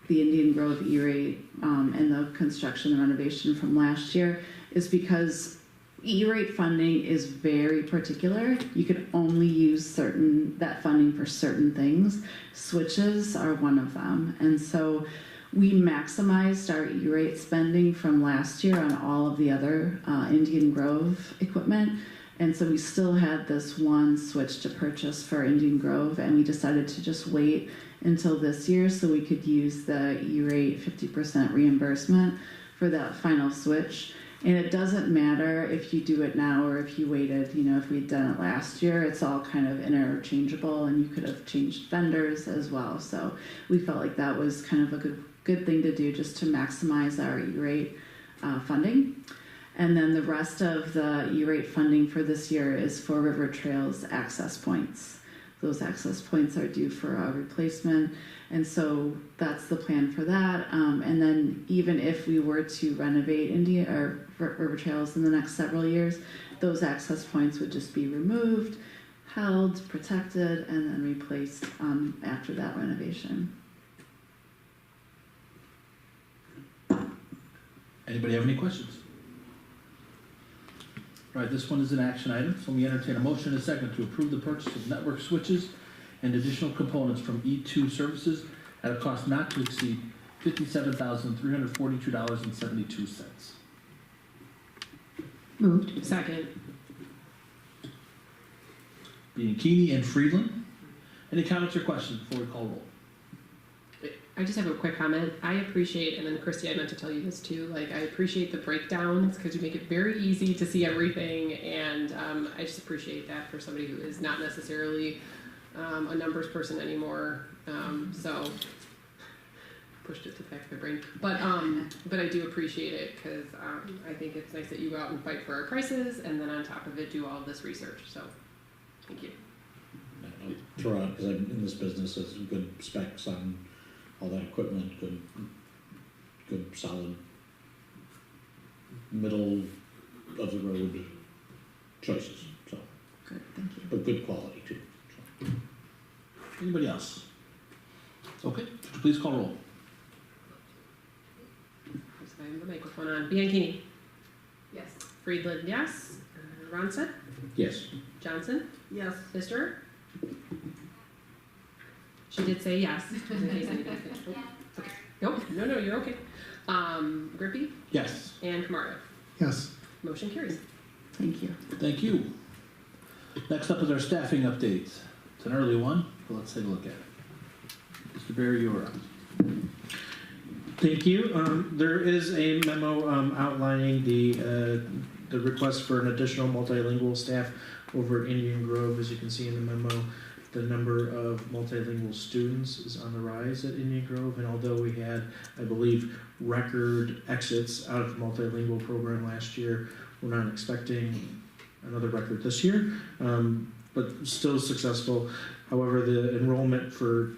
the Indian Grove E-rate and the construction and renovation from last year is because E-rate funding is very particular. You can only use that funding for certain things. Switches are one of them. And so we maximized our E-rate spending from last year on all of the other Indian Grove equipment. And so we still had this one switch to purchase for Indian Grove, and we decided to just wait until this year so we could use the E-rate 50% reimbursement for that final switch. And it doesn't matter if you do it now or if you waited, if we'd done it last year, it's all kind of interchangeable, and you could have changed vendors as well. So we felt like that was kind of a good thing to do, just to maximize our E-rate funding. And then the rest of the E-rate funding for this year is for River Trails access points. Those access points are due for a replacement, and so that's the plan for that. And then even if we were to renovate River Trails in the next several years, those access points would just be removed, held, protected, and then replaced after that renovation. Anybody have any questions? All right, this one is an action item, so we entertain a motion and a second to approve the purchase of network switches and additional components from E2 Services at a cost not to exceed $57,342.72. Moved. Second. Bianchini and Friedland. Any comments or questions before we call roll? I just have a quick comment. I appreciate, and then Christy, I meant to tell you this too, like I appreciate the breakdowns because you make it very easy to see everything, and I just appreciate that for somebody who is not necessarily a numbers person anymore. So pushed it to the back of my brain, but I do appreciate it because I think it's nice that you go out and fight for our prices, and then on top of it, do all of this research. So thank you. I'll throw out, because I'm in this business, as good specs on all that equipment, good solid middle of the road choices. So Good, thank you. but good quality too. So. Anybody else? Okay, could you please call roll? So I have the microphone on. Bianchini. Yes. Friedland, yes. Ronstadt. Yes. Johnson. Yes. Pfister. She did say yes. Just in case anybody thinks- okay. Nope. No, you're okay. Grippy Yes. and Camardo. Yes. Motion carries. Thank you. Thank you. Next up is our staffing update. It's an early one, but let's take a look at it. Mr. Barry, you're up. Thank you. There is a memo outlining the request for an additional multilingual staff over at Indian Grove. As you can see in the memo, the number of multilingual students is on the rise at Indian Grove, and although we had, I believe, record exits out of the multilingual program last year, we're not expecting another record this year, but still successful. However, the enrollment for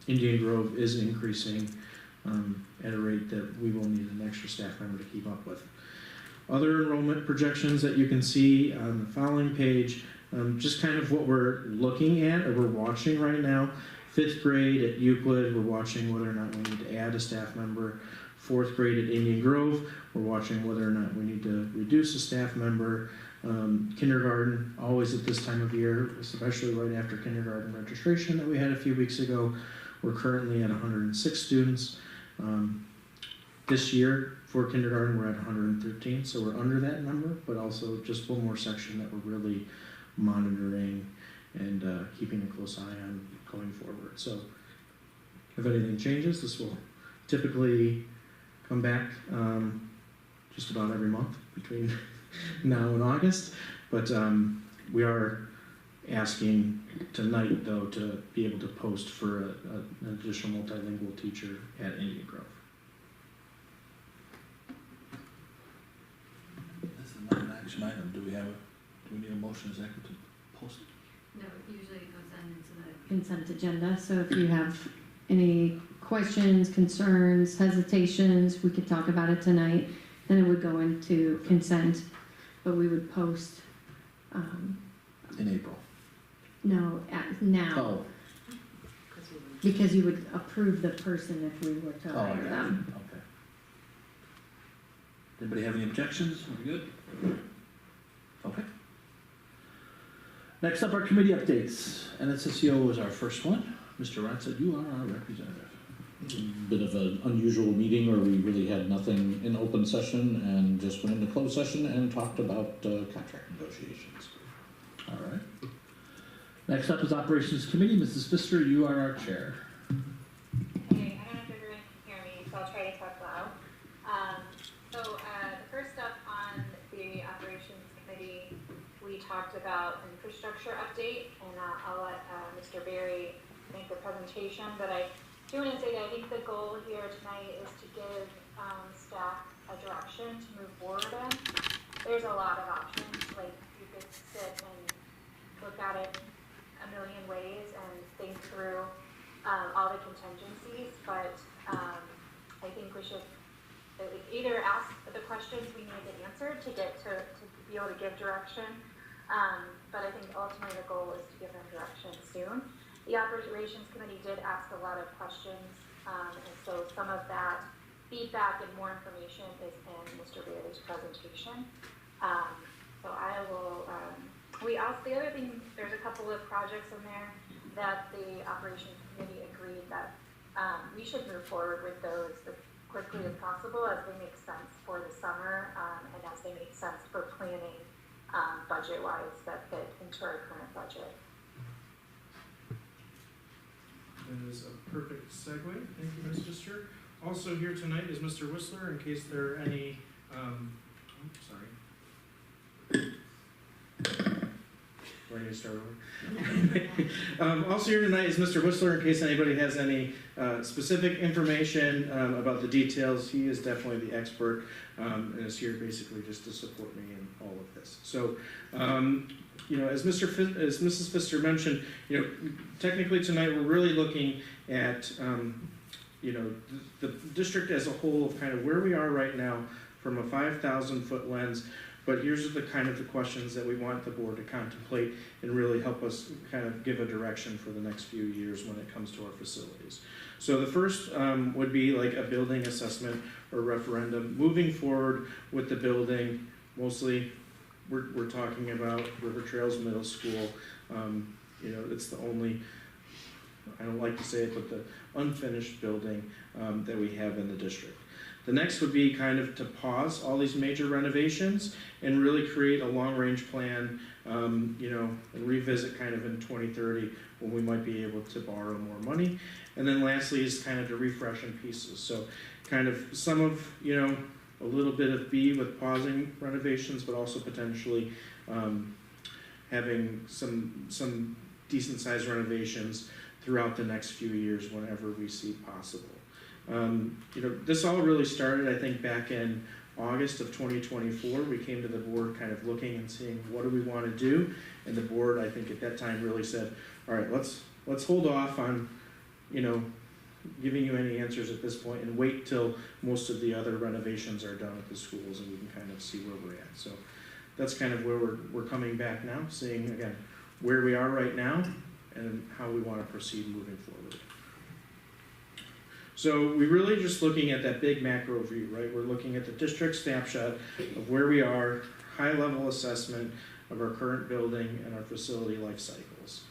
Indian Grove is increasing at a rate that we will need an extra staff member to keep up with. Other enrollment projections that you can see on the following page, just kind of what we're looking at or we're watching right now. 5th grade at Euclid, we're watching whether or not we need to add a staff member. 4th grade at Indian Grove, we're watching whether or not we need to reduce a staff member. Kindergarten, always at this time of year, especially right after kindergarten registration that we had a few weeks ago, we're currently at 106 students. This year for kindergarten, we're at 113, so we're under that number, but also just one more section that we're really monitoring and keeping a close eye on going forward. So if anything changes, this will typically come back just about every month between now and August, but we are asking tonight though to be able to post for an additional multilingual teacher at Indian Grove. This is not an action item. Do we need a motion executive to post it? No, usually it goes on into the Consent agenda, so if you have any questions, concerns, hesitations, we could talk about it tonight. Then it would go into consent, but we would post, In April. no, now. Oh. Because you would approve the person if we were to Oh, I hire got them. you. Okay. Anybody have any objections? Are we good? Okay. Next up, our committee updates. NSSEO was our first one. Mr. Ronstadt, you are our representative. Bit of an unusual meeting where we really had nothing in open session and just went into closed session and talked about contract negotiations. All right. Next up is Operations Committee. Mrs. Pfister, you are our chair. Hey, I don't know if everyone can hear me, so I'll try to talk loud. The first up on the operations committee, we talked about an infrastructure update, and I'll let Mr. Berry make the presentation, but I do want to say that I think the goal here tonight is to give staff a direction to move forward in. There's a lot of options, like you could sit and look at it a million ways and think through all the contingencies, but I think we should either ask the questions we need to answer to get to be able to give direction, but I think ultimately the goal is to give them direction soon. The Operations Committee did ask a lot of questions, and so some of that feedback and more information is in Mr. Bailey's presentation. So I will, we also, the other thing, there's a couple of projects in there that the operations committee agreed that we should move forward with those as quickly as possible as they make sense for the summer and as they make sense for planning budget-wise that fit into our current budget. That is a perfect segue. Thank you, Ms. Pfister. Also here tonight is Mr. Whistler, in case there are any, Where do you start over? Also here tonight is Mr. Whistler, in case anybody has any specific information about the details. He is definitely the expert and is here basically just to support me in all of this. So, you know, as Mrs. Pfister mentioned, you know, technically tonight we're really looking at, you know, the district as a whole of kind of where we are right now from a 5,000-foot lens. But here's the kind of the questions that we want the board to contemplate and really help us kind of give a direction for the next few years when it comes to our facilities. So the first would be like a building assessment or referendum. Moving forward with the building, mostly we're talking about River Trails Middle School. You know, it's the only, I don't like to say it, but the unfinished building that we have in the district. The next would be kind of to pause all these major renovations and really create a long-range plan, you know, and revisit kind of in 2030 when we might be able to borrow more money. And then lastly is kind of to refresh in pieces. So kind of some of, you know, a little bit of B with pausing renovations, but also potentially having some decent-sized renovations throughout the next few years whenever we see possible. You know, this all really started, I think, back in August of 2024. We came to the board kind of looking and seeing what do we want to do, and the board, I think, at that time really said, all right, let's hold off on, you know, giving you any answers at this point and wait till most of the other renovations are done at the schools and we can kind of see where we're at. So that's kind of where we're coming back now, seeing again where we are right now and how we want to proceed moving forward. So we're really just looking at that big macro view, right? We're looking at the district snapshot of where we are, high-level assessment of our current building and our facility life cycles.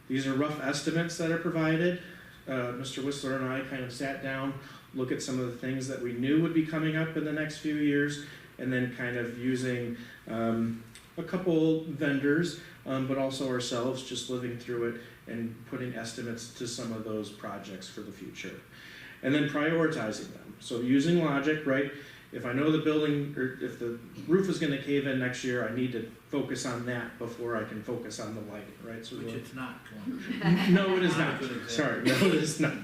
These are rough estimates that are provided. Mr. Whistler and I kind of sat down, look at some of the things that we knew would be coming up in the next few years, and then kind of using a couple vendors, but also ourselves, just living through it and putting estimates to some of those projects for the future. And then prioritizing them. So using logic, right? If I know the building, or if the roof is gonna cave in next year, I need to focus on that before I can focus on the lighting, right? So Which it's not going. no, it is not. Sorry, no, it is not.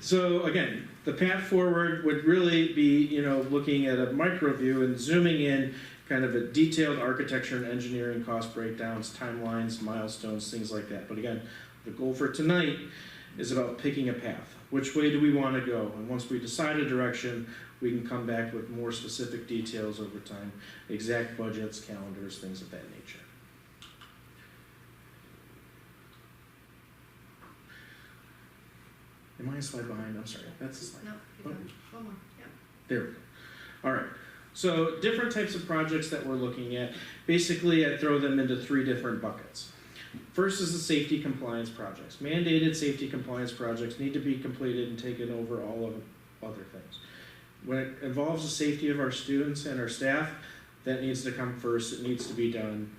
So again, the path forward would really be, you know, looking at a micro view and zooming in kind of a detailed architecture and engineering cost breakdowns, timelines, milestones, things like that. But again, the goal for tonight is about picking a path. Which way do we want to go? And once we decide a direction, we can come back with more specific details over time, exact budgets, calendars, things of that nature. Am I a slide behind? I'm sorry, that's a slide. No, keep going. One more, yep. There we go. All right. So different types of projects that we're looking at. Basically, I throw them into three different buckets. First is the safety compliance projects. Mandated safety compliance projects need to be completed and taken over all of other things. When it involves the safety of our students and our staff, that needs to come first. It needs to be done.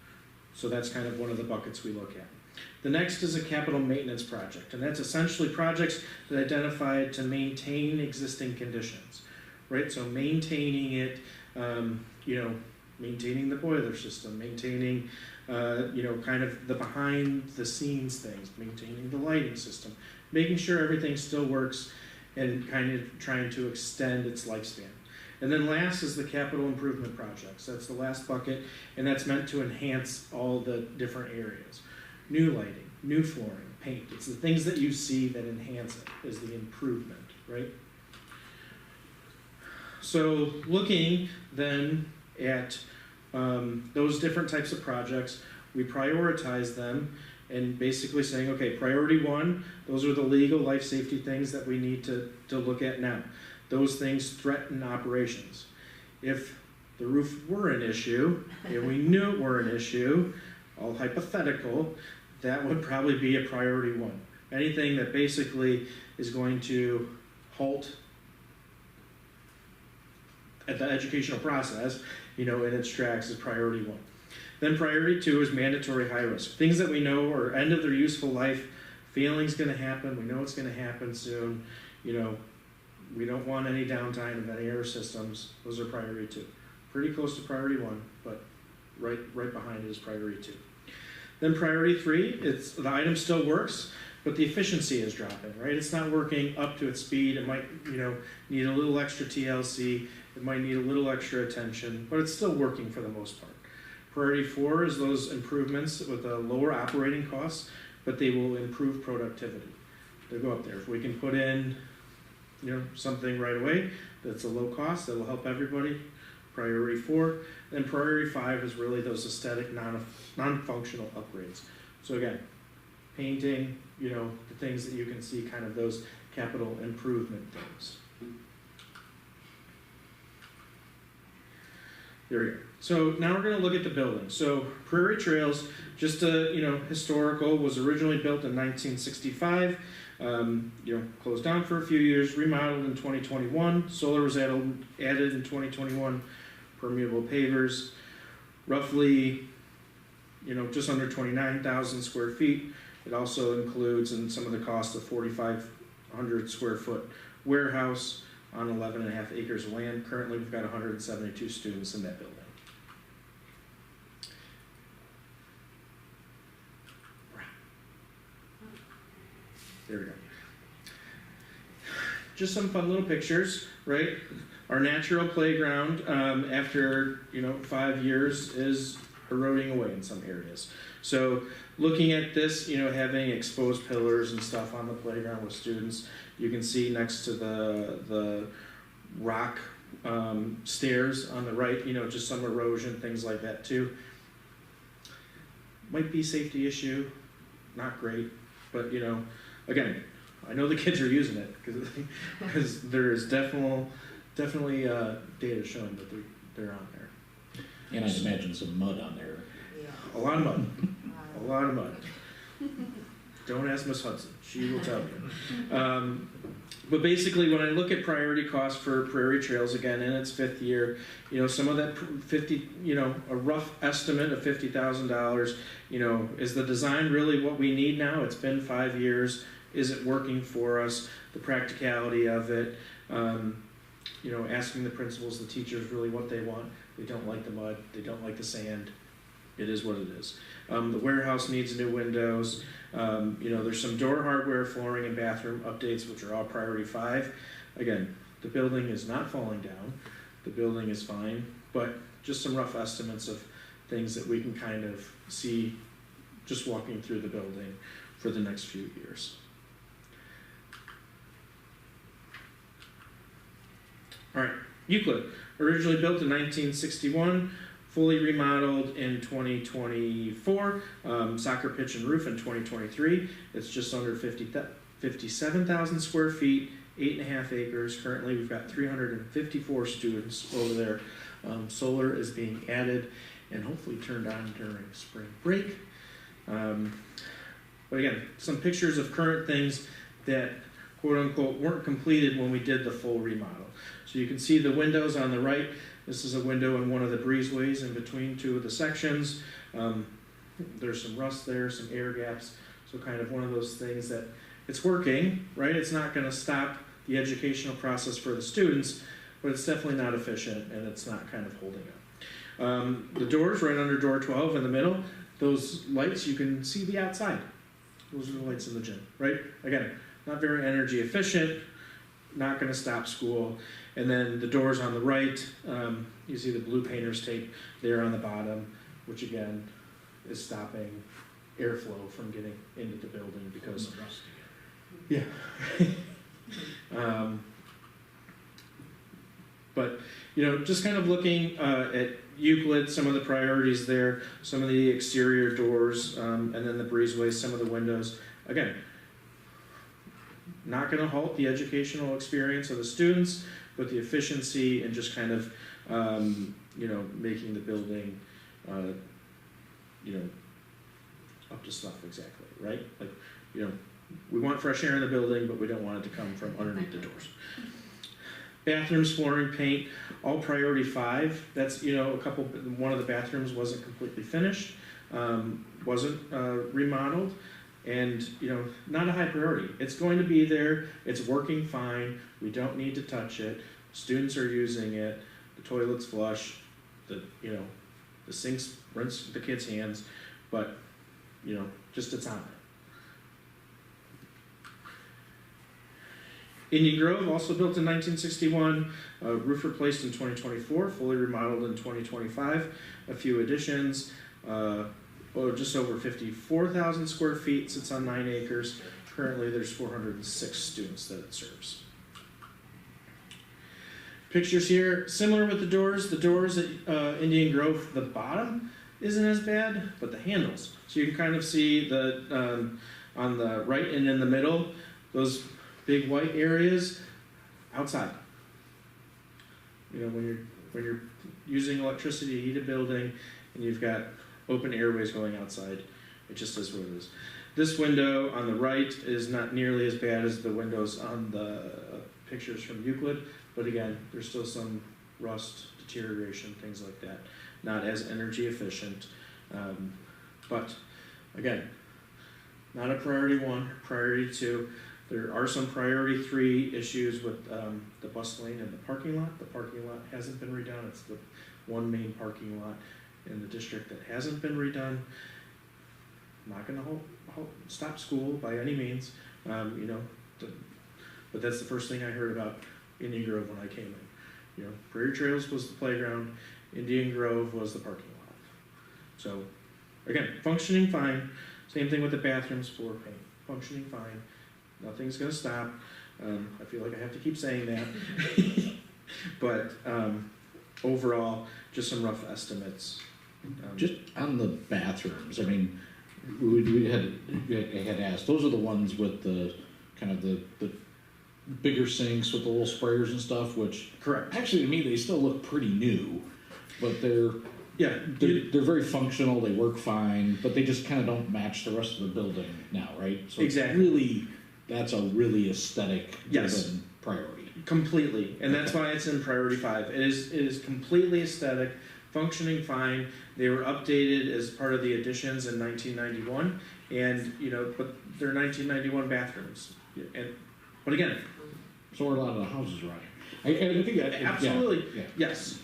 So that's kind of one of the buckets we look at. The next is a capital maintenance project, and that's essentially projects that identify to maintain existing conditions, right? So maintaining it, you know, maintaining the boiler system, maintaining, you know, kind of the behind the scenes things, maintaining the lighting system, making sure everything still works and kind of trying to extend its lifespan. And then last is the capital improvement projects. That's the last bucket, and that's meant to enhance all the different areas. New lighting, new flooring, paint. It's the things that you see that enhance it, is the improvement, right? So looking then at those different types of projects, we prioritize them and basically saying, okay, priority one, those are the legal life safety things that we need to look at now. those things threaten operations. If the roof were an issue, and we knew it were an issue, all hypothetical, that would probably be a priority one. Anything that basically is going to halt at the educational process, in its tracks, is priority one. Then priority two is mandatory high risk. Things that we know are end of their useful life, failing's gonna happen, we know it's gonna happen soon, we don't want any downtime of any air systems, those are priority two. Pretty close to priority one, but right behind it is priority two. Then priority three, the item still works, but the efficiency is dropping, right? It's not working up to its speed. It might, need a little extra TLC. It might need a little extra attention, but it's still working for the most part. Priority four is those improvements with a lower operating costs, but they will improve productivity. They'll go up there. If we can put in, something right away that's a low cost, that will help everybody. Priority four. Then priority five is really those aesthetic, non-functional upgrades. So again, painting, the things that you can see, kind of those capital improvement things. There we go. So now we're going to look at the building. So Prairie Trails, just historical, was originally built in 1965. Closed down for a few years, remodeled in 2021. Solar was added in 2021. Permeable pavers, roughly, just under 29,000 square feet. It also includes in some of the cost of 4,500 square foot warehouse on 11.5 acres of land. Currently, we've got 172 students in that building. There we go. Just some fun little pictures, right? Our natural playground, after 5 years, is eroding away in some areas. So looking at this, having exposed pillars and stuff on the playground with students, you can see next to the rock stairs on the right, just some erosion, things like that too. Might be a safety issue, not great, but again, I know the kids are using it because there is definitely data showing that they're on there. And I'd imagine some mud on there. A lot of mud. A lot of mud. Don't ask Miss Hudson. She will tell you. But basically, when I look at priority costs for Prairie Trails, again, in its 5th year, some of that a rough estimate of $50,000, is the design really what we need now? It's been 5 years. Is it working for us? The practicality of it, asking the principals, the teachers, really what they want. They don't like the mud. They don't like the sand. It is what it is. The warehouse needs new windows. There's some door hardware, flooring, and bathroom updates, which are all priority 5. Again, the building is not falling down. The building is fine, but just some rough estimates of things that we can kind of see just walking through the building for the next few years. All right, Euclid, originally built in 1961, fully remodeled in 2024, soccer pitch and roof in 2023. It's just under 57,000 square feet, 8.5 acres. Currently, we've got 354 students over there. Solar is being added and hopefully turned on during spring break. But again, some pictures of current things that quote unquote weren't completed when we did the full remodel. So you can see the windows on the right. This is a window in one of the breezeways in between two of the sections. There's some rust there, some air gaps. So kind of one of those things that it's working, right? It's not going to stop the educational process for the students, but it's definitely not efficient and it's not kind of holding up. The doors right under door 12 in the middle, those lights, you can see the outside. Those are the lights in the gym, right? Again, not very energy efficient, not going to stop school. And then the doors on the right, you see the blue painter's tape there on the bottom, which again is stopping airflow from getting into the building because, yeah. But, just kind of looking at Euclid, some of the priorities there, some of the exterior doors, and then the breezeways, some of the windows. Again, not gonna halt the educational experience of the students, but the efficiency and just kind of, you know, making the building, you know, up to snuff exactly, right? Like, you know, we want fresh air in the building, but we don't want it to come from underneath the doors. Bathrooms, flooring, paint, all priority 5. That's, you know, one of the bathrooms wasn't completely finished, wasn't remodeled, and, you know, not a high priority. It's going to be there, it's working fine, we don't need to touch it, students are using it, the toilet's flush, you know, the sinks rinse the kids' hands, but, you know, just it's on there. Indian Grove, also built in 1961, roof replaced in 2024, fully remodeled in 2025, a few additions, just over 54,000 square feet, sits on 9 acres. Currently there's 406 students that it serves. Pictures here, similar with the doors at Indian Grove, the bottom isn't as bad, but the handles. So you can kind of see the, on the right and in the middle, those big white areas outside. You know, when you're using electricity to heat a building and you've got open airways going outside, it just is what it is. This window on the right is not nearly as bad as the windows on the pictures from Euclid, but again, there's still some rust, deterioration, things like that. Not as energy efficient, but again, not a priority 1, priority 2. There are some priority 3 issues with the bus lane and the parking lot. The parking lot hasn't been redone. It's the one main parking lot in the district that hasn't been redone. Not going to stop school by any means, you know, but that's the first thing I heard about Indian Grove when I came in. You know, Prairie Trails was the playground, Indian Grove was the parking lot. So, again, functioning fine. Same thing with the bathrooms, floor paint, functioning fine. Nothing's going to stop. I feel like I have to keep saying that. But overall, just some rough estimates. Just on the bathrooms, I mean, I had asked, those are the ones with the kind of the bigger sinks with the little sprayers and stuff, which correct. Actually, to me, they still look pretty new, but they're very functional. They work fine, but they just kind of don't match the rest of the building now, right? So exactly. Really, that's a really aesthetic driven priority. Completely, and that's why it's in priority 5. It is completely aesthetic, functioning fine. They were updated as part of the additions in 1991, and you know, but they're 1991 bathrooms, but again, so are a lot of the houses, right? I think that absolutely, yeah. Yes.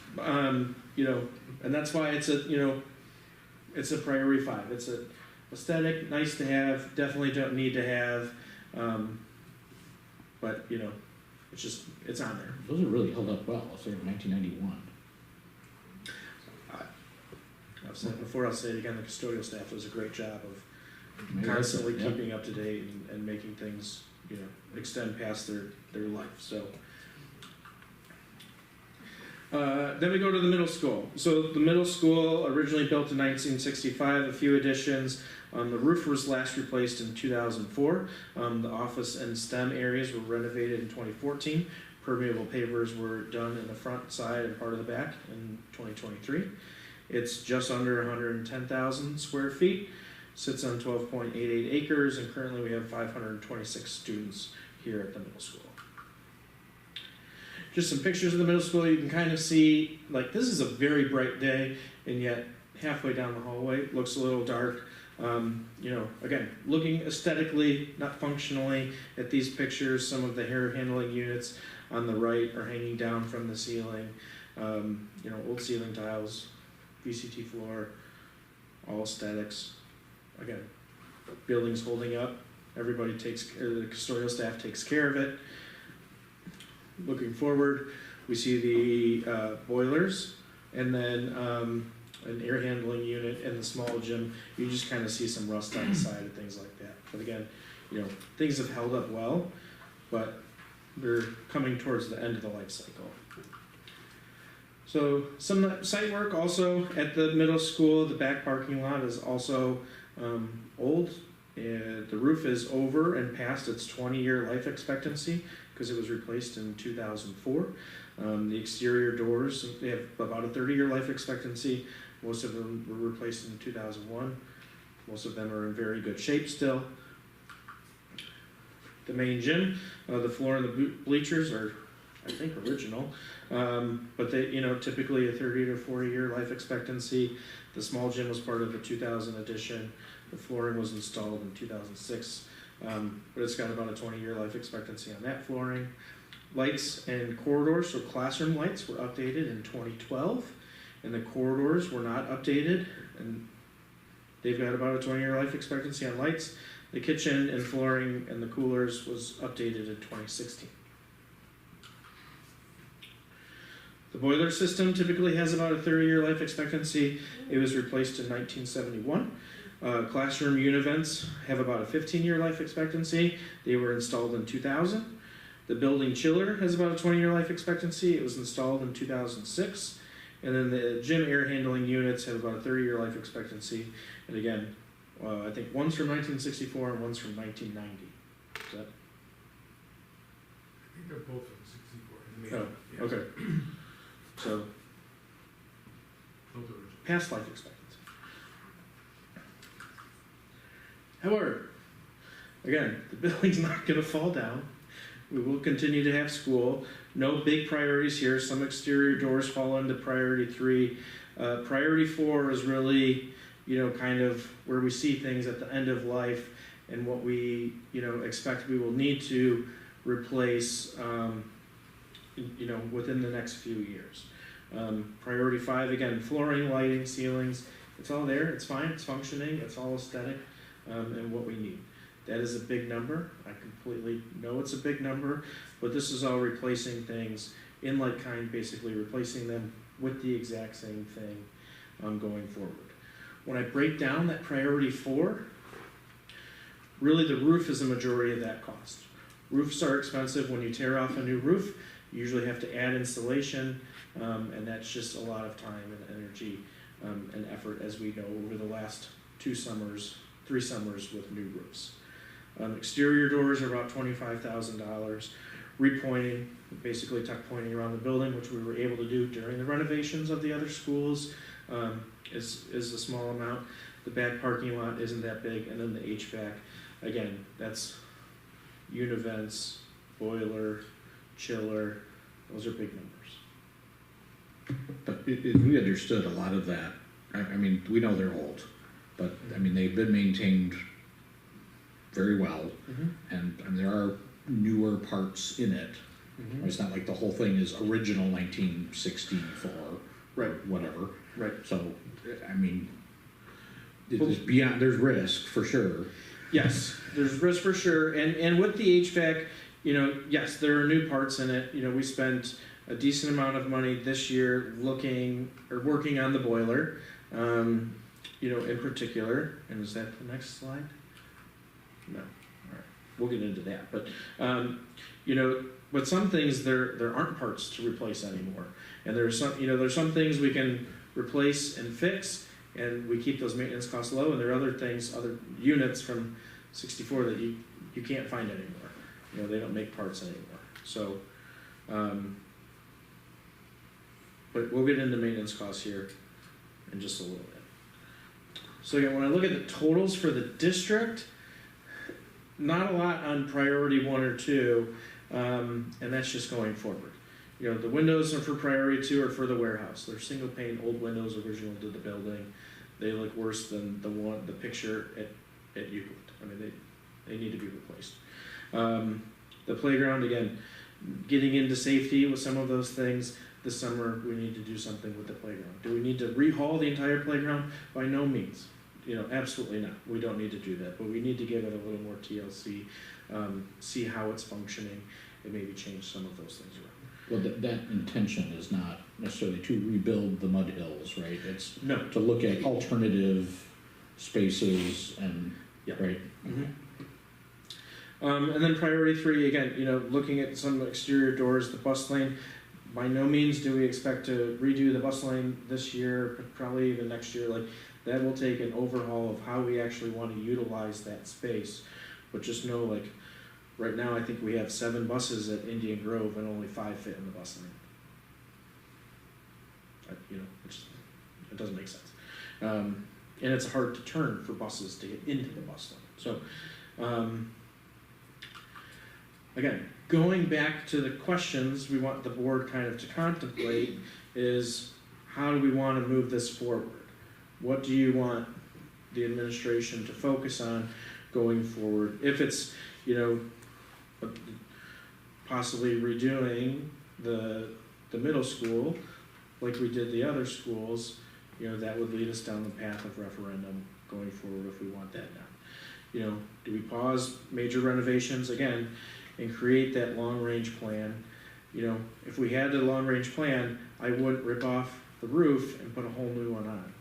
You know, and that's why it's a priority 5. It's a aesthetic, nice to have, definitely don't need to have, but you know, it's on there. Those are really held up well. If they're 1991. I've said it before, I'll say it again, the custodial staff does a great job of constantly keeping up to date and making things, you know, extend past their life. So then we go to the middle school. So the middle school, originally built in 1965, a few additions. The roof was last replaced in 2004. The office and STEM areas were renovated in 2014. Permeable pavers were done in the front, side, and part of the back in 2023. It's just under 110,000 square feet, sits on 12.88 acres, and currently we have 526 students here at the middle school. Just some pictures of the middle school. You can kind of see, like, this is a very bright day, and yet halfway down the hallway it looks a little dark. You know, again, looking aesthetically, not functionally, at these pictures, some of the hair handling units on the right are hanging down from the ceiling. You know, old ceiling tiles, VCT floor, all aesthetics. Again, building's holding up. Everybody the custodial staff takes care of it. Looking forward, we see the boilers, and then an air handling unit and the small gym. You just kind of see some rust on the side and things like that. But again, you know, things have held up well, but they're coming towards the end of the life cycle. So some site work also at the middle school. The back parking lot is also old, And the roof is over and past its 20-year life expectancy because it was replaced in 2004. The exterior doors, they have about a 30-year life expectancy. Most of them were replaced in 2001. Most of them are in very good shape still. The main gym, the floor and the bleachers are, I think, original, but they, typically a 30 to 40-year life expectancy. The small gym was part of the 2000 edition. The flooring was installed in 2006, but it's got about a 20-year life expectancy on that flooring. Lights and corridors, so classroom lights were updated in 2012, and the corridors were not updated, and they've got about a 20-year life expectancy on lights. The kitchen and flooring and the coolers was updated in 2016. The boiler system typically has about a 30-year life expectancy. It was replaced in 1971. Classroom univents have about a 15-year life expectancy. They were installed in 2000. The building chiller has about a 20-year life expectancy. It was installed in 2006. And then the gym air handling units have about a 30-year life expectancy. And again, I think one's from 1964 and one's from 1990. Is that? I think they're both from 64. Oh, okay. So, past life expectancy. However, again, the building's not going to fall down. We will continue to have school. No big priorities here. Some exterior doors fall into priority 3. Priority 4 is really, kind of where we see things at the end of life and what we, expect we will need to replace, within the next few years. Priority 5, again, flooring, lighting, ceilings. It's all there. It's fine. It's functioning. It's all aesthetic and what we need. That is a big number. I completely know it's a big number, but this is all replacing things in like kind, basically replacing them with the exact same thing going forward. When I break down that priority 4, really the roof is the majority of that cost. Roofs are expensive. When you tear off a new roof, you usually have to add insulation, and that's just a lot of time and energy and effort, as we know over the last 3 summers with new roofs. Exterior doors are about $25,000. Repointing, basically tuck pointing around the building, which we were able to do during the renovations of the other schools, is a small amount. The back parking lot isn't that big, and then the HVAC, again, that's univents, boiler, chiller, those are big numbers. But we understood a lot of that. I mean, we know they're old, but I mean, they've been maintained very well, and there are newer parts in it. It's not like the whole thing is original 1964, right? Whatever. Right. So, I mean, it's beyond. There's risk for sure. Yes, there's risk for sure, and with the HVAC, yes, there are new parts in it. We spent a decent amount of money this year working on the boiler, in particular. And is that the next slide? No. All right. We'll get into that. But, but some things there aren't parts to replace anymore. And there's some things we can replace and fix, and we keep those maintenance costs low. And there are other units from 64 that you can't find anymore. They don't make parts anymore. So, but we'll get into maintenance costs here in just a little bit. So again, when I look at the totals for the district, not a lot on priority 1 or 2, and that's just going forward. The windows are for priority 2 or for the warehouse. They're single pane old windows original to the building. They look worse than the picture at Euclid. I mean, they need to be replaced. The playground, again, getting into safety with some of those things. This summer, we need to do something with the playground. Do we need to rehaul the entire playground? By no means. Absolutely not. We don't need to do that, but we need to give it a little more TLC, see how it's functioning, and maybe change some of those things around. Well, that intention is not necessarily to rebuild the mud hills, right? It's to look at alternative spaces and, right? And then priority 3, again, looking at some exterior doors, the bus lane. By no means do we expect to redo the bus lane this year, but probably even next year. Like, that will take an overhaul of how we actually want to utilize that space. But just know, like, right now I think we have 7 buses at Indian Grove and only 5 fit in the bus lane. You know, it doesn't make sense. And it's hard to turn for buses to get into the bus lane. So, again, going back to the questions we want the board kind of to contemplate is, how do we want to move this forward? What do you want the administration to focus on going forward? If it's, you know, possibly redoing the middle school, like we did the other schools, you know, that would lead us down the path of referendum going forward if we want that now. You know, do we pause major renovations again and create that long-range plan? You know, if we had a long-range plan, I wouldn't rip off the roof and put a whole new one on.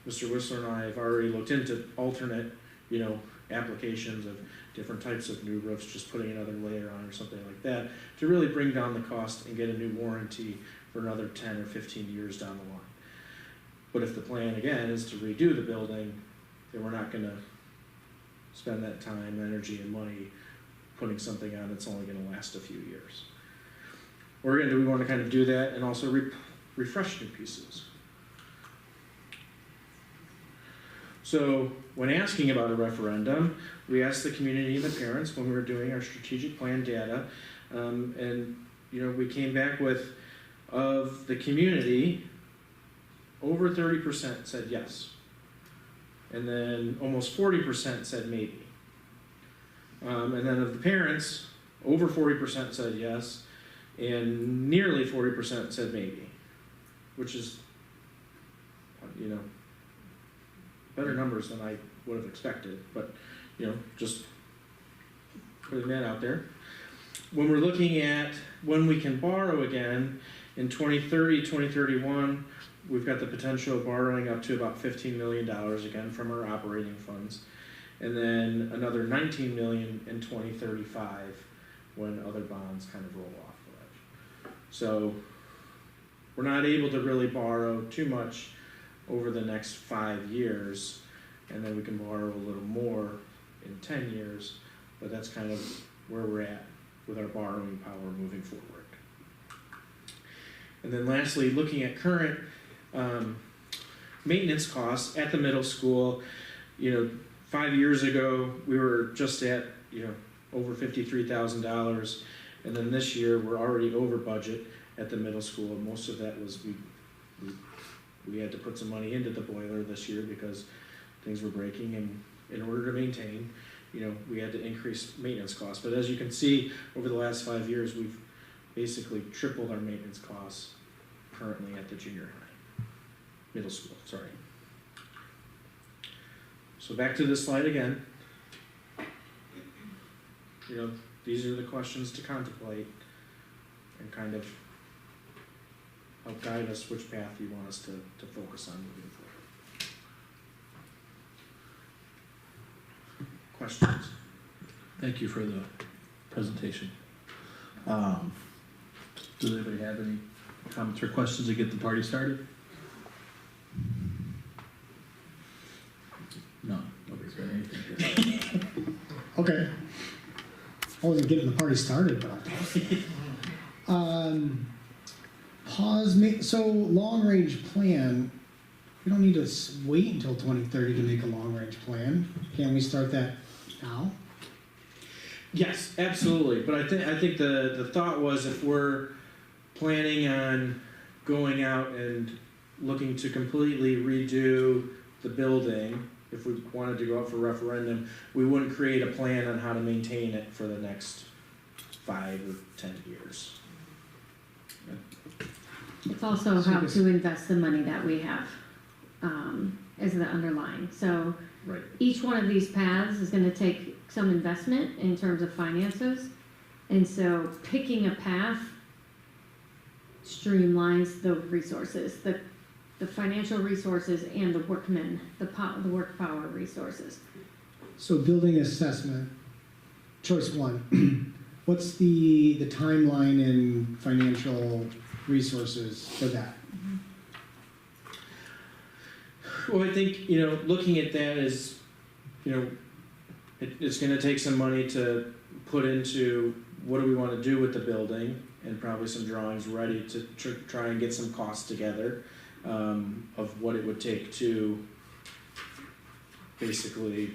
Mr. Whistler and I have already looked into alternate, you know, applications of different types of new roofs, just putting another layer on or something like that, to really bring down the cost and get a new warranty for another 10 or 15 years down the line. But if the plan, again, is to redo the building, then we're not gonna spend that time, energy, and money putting something on that's only gonna last a few years. Or again, do we wanna kind of do that and also refresh new pieces? So when asking about a referendum, we asked the community and the parents when we were doing our strategic plan data, and you know, we came back with, of the community, over 30% said yes, and then almost 40% said maybe, and then of the parents, over 40% said yes, and nearly 40% said maybe, which is, you know, better numbers than I would have expected, but, you know, just putting that out there. When we're looking at when we can borrow again, in 2030, 2031, we've got the potential of borrowing up to about $15 million again from our operating funds, and then another $19 million in 2035 when other bonds kind of roll off the ledge. So we're not able to really borrow too much over the next 5 years, and then we can borrow a little more in 10 years, but that's kind of where we're at with our borrowing power moving forward. And then lastly, looking at current maintenance costs at the middle school, you know, 5 years ago, we were just at, you know, over $53,000, and then this year we're already over budget at the middle school, and most of that was we had to put some money into the boiler this year because things were breaking, and in order to maintain, you know, we had to increase maintenance costs. But as you can see, over the last 5 years, we've basically tripled our maintenance costs currently at the junior high, middle school, sorry. So back to this slide again. You know, these are the questions to contemplate and kind of help guide us which path you want us to focus on moving forward. Questions? Thank you for the presentation. Does anybody have any comments or questions to get the party started? No, nobody's got anything. Okay. I wasn't getting the party started, but so long-range plan, we don't need to wait until 2030 to make a long-range plan. Can we start that now? Yes, absolutely. But I think the thought was, if we're planning on going out and looking to completely redo the building, if we wanted to go out for referendum, we wouldn't create a plan on how to maintain it for the next 5 or 10 years. It's also how to invest the money that we have as the underlying. So right. Each one of these paths is going to take some investment in terms of finances. And so picking a path streamlines the resources, the financial resources and the workmen, the work power resources. So building assessment, choice one. What's the timeline and financial resources for that? Well, I think, looking at that is, it's gonna take some money to put into what do we wanna do with the building, and probably some drawings ready to try and get some costs together, of what it would take to basically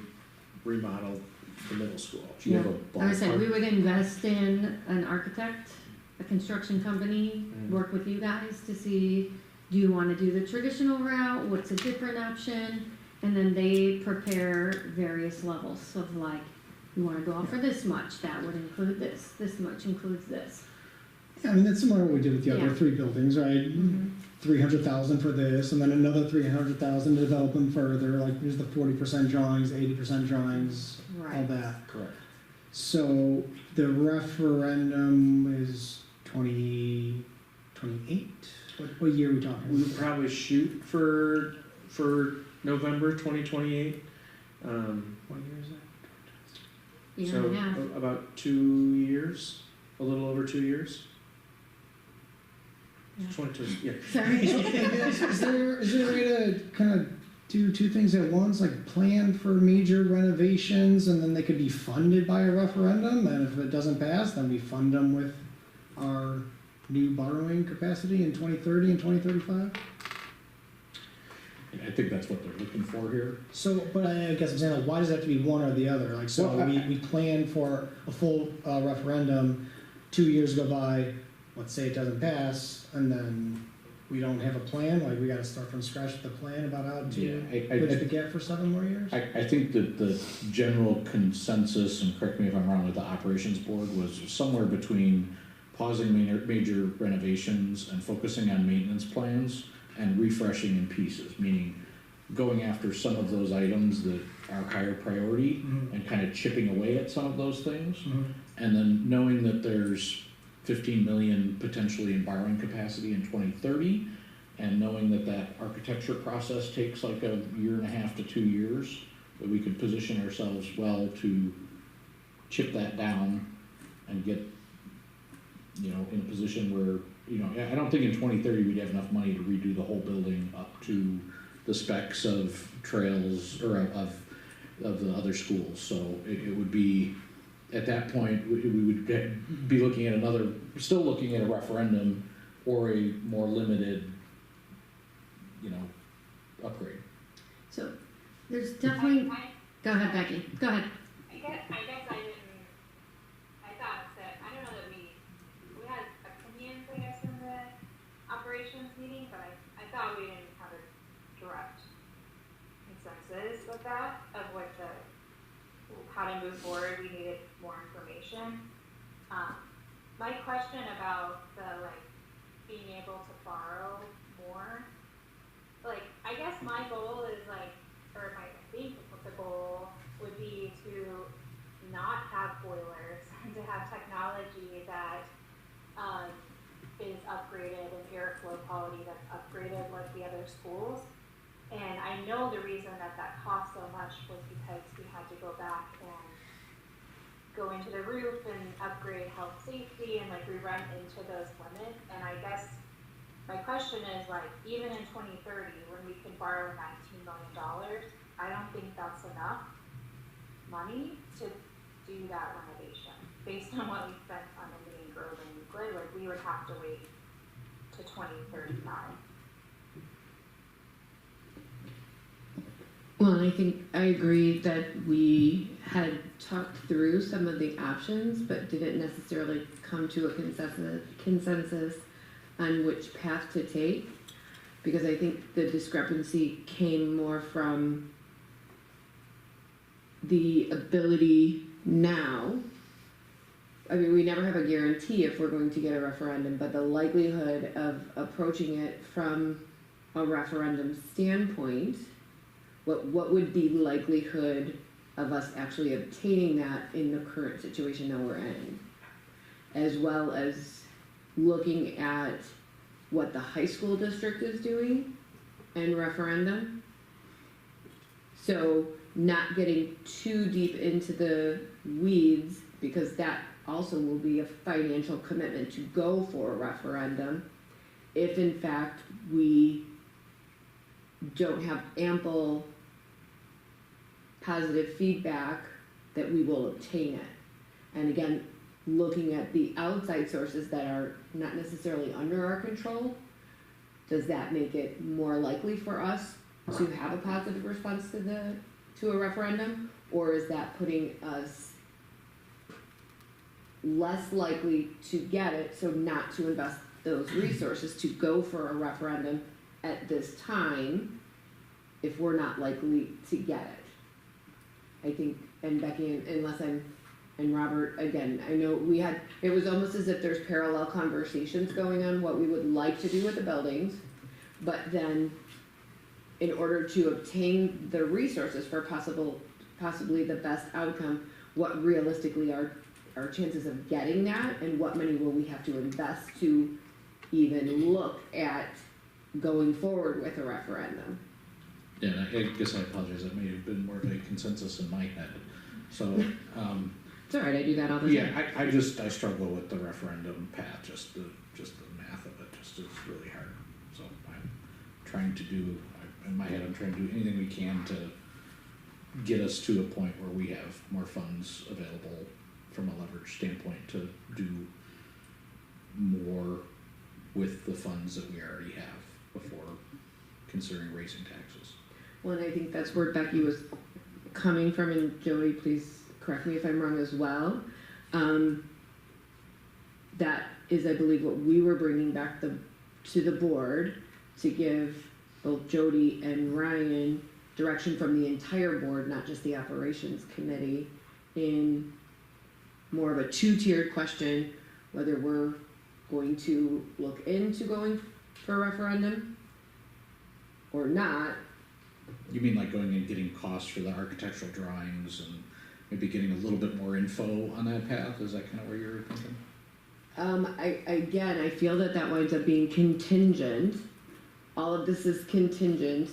remodel the middle school. Do you have a I would say we ballpark? would invest in an architect, a construction company, work with you guys to see, do you want to do the traditional route, what's a different option, and then they prepare various levels of like, you want to go out for this much, that would include this much includes this. Yeah, I mean, that's similar to what we did with the other Yeah. 3 buildings, right? 300,000 for this, and then another 300,000 to develop them further, like here's the 40% drawings, 80% drawings, all Right. that. Correct. So the referendum is 2028? What year are we talking? We would probably shoot for November 2028. What year is that? Year So and a half. about 2 years, a little over 2 years. Yeah. 22, yeah. Sorry. Is there a way to kind of do 2 things at once, like plan for major renovations, and then they could be funded by a referendum, and if it doesn't pass, then we fund them with our new borrowing capacity in 2030 and 2035? I think that's what they're looking for here. So, but I guess I'm saying, like, why does it have to be one or the other? Like, so Well, we plan for a full referendum, 2 years go by, let's say it doesn't pass, and then we don't have a plan, like, we gotta start from scratch with the plan about how to bridge the gap for 7 more years? I think that the general consensus, and correct me if I'm wrong, with the operations board was somewhere between pausing major renovations and focusing on maintenance plans and refreshing in pieces, meaning going after some of those items that are higher priority and kind of chipping away at some of those things. And then knowing that there's 15 million potentially in borrowing capacity in 2030, and knowing that that architecture process takes like a 1.5 to 2 years, that we could position ourselves well to chip that down and get, in a position where, I don't think in 2030 we'd have enough money to redo the whole building up to the specs of trails or of the other schools. So it would be, at that point, we would be looking at still looking at a referendum or a more limited, upgrade. So there's definitely, go ahead, Becky, go ahead. I guess I thought that, I don't know that we had opinions, I guess, in the operations meeting, but I thought we didn't have a direct consensus with that, of how to move forward. We needed more information. My question about the, being able to borrow more, I guess my goal is, or I think the goal would be to not have boilers, and to have technology that is upgraded and airflow quality that's upgraded like the other schools. And I know the reason that cost so much was because we had to go back and go into the roof and upgrade health safety, and we run into those limits. And I guess my question is, even in 2030, when we can borrow $19 million, I don't think that's enough money to do that renovation. Based on what we spent on the Indian Grove and Glenwood, we would have to wait to 2035. Well, I think I agree that we had talked through some of the options, but didn't necessarily come to a consensus on which path to take, because I think the discrepancy came more from the ability now. I mean, we never have a guarantee if we're going to get a referendum, but the likelihood of approaching it from a referendum standpoint, what would be likelihood of us actually obtaining that in the current situation that we're in, as well as looking at what the high school district is doing and referendum. So not getting too deep into the weeds, because that also will be a financial commitment to go for a referendum if in fact we don't have ample positive feedback, that we will obtain it. And again, looking at the outside sources that are not necessarily under our control, does that make it more likely for us to have a positive response to a referendum? Or is that putting us less likely to get it, so not to invest those resources to go for a referendum at this time if we're not likely to get it? I think, and Becky, and Robert, again, I know it was almost as if there's parallel conversations going on, what we would like to do with the buildings, but then in order to obtain the resources for possibly the best outcome, what realistically are our chances of getting that, and what money will we have to invest to even look at going forward with a referendum? Yeah, and I guess I apologize, that may have been more of a consensus in my head, so, It's alright, I do that all the time. yeah, I struggle with the referendum path, just the math of it just is really hard. So I'm trying to do, in my head, I'm trying to do anything we can to get us to a point where we have more funds available from a leverage standpoint to do more with the funds that we already have before considering raising taxes. Well, and I think that's where Becky was coming from, and Jody, please correct me if I'm wrong as well. That is, I believe, what we were bringing back to the board to give both Jody and Ryan direction from the entire board, not just the operations committee, in more of a two-tiered question, whether we're going to look into going for a referendum or not. You mean like going and getting costs for the architectural drawings and maybe getting a little bit more info on that path? Is that kind of where you were thinking? I feel that winds up being contingent. All of this is contingent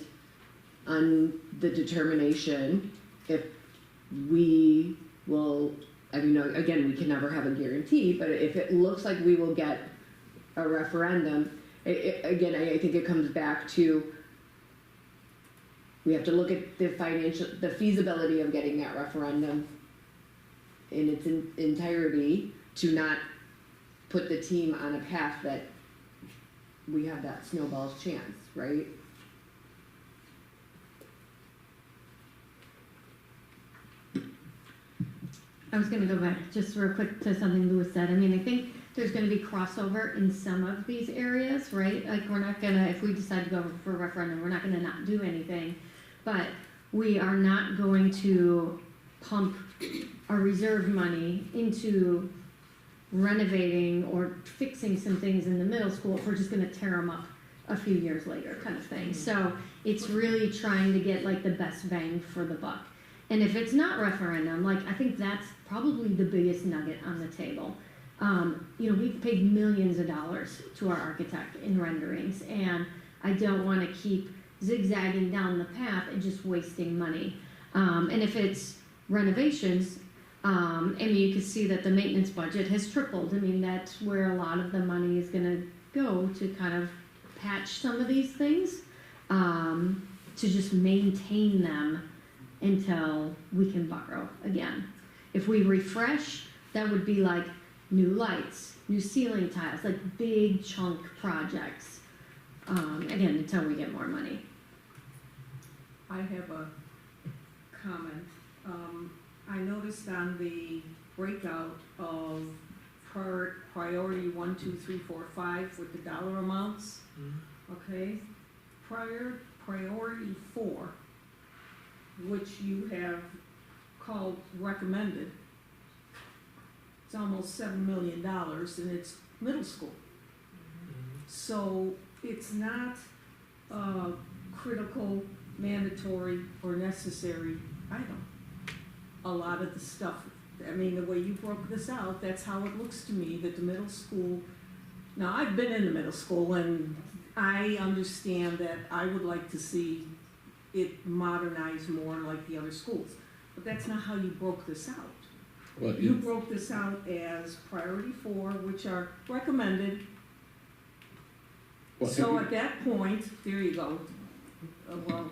on the determination if we will, again, we can never have a guarantee, but if it looks like we will get a referendum, I think it comes back to, we have to look at the feasibility of getting that referendum in its entirety, to not put the team on a path that we have that snowball's chance, right? I was gonna go back just real quick to something Louis said. I mean, I think there's gonna be crossover in some of these areas, right? Like, we're not gonna, if we decide to go for a referendum, we're not gonna not do anything. But we are not going to pump our reserve money into renovating or fixing some things in the middle school if we're just gonna tear them up a few years later, kind of thing. So it's really trying to get like the best bang for the buck. And if it's not referendum, like, I think that's probably the biggest nugget on the table. We've paid millions of dollars to our architect in renderings, and I don't want to keep zigzagging down the path and just wasting money. And if it's renovations, you can see that the maintenance budget has tripled. I mean, that's where a lot of the money is going to go, to kind of patch some of these things, to just maintain them until we can borrow again. If we refresh, that would be like new lights, new ceiling tiles, like big chunk projects, again, until we get more money. I have a comment. I noticed on the breakout of priority 1, 2, 3, 4, 5 with the dollar amounts, okay? Priority 4, which you have called recommended, it's almost $7 million, and it's middle school. So it's not a critical, mandatory, or necessary item. A lot of the stuff, I mean, the way you broke this out, that's how it looks to me, that the middle school, now I've been in the middle school, and I understand that I would like to see it modernized more like the other schools. But that's not how you broke this out. Well, you broke this out as priority 4, which are recommended. So at that point, there you go. well,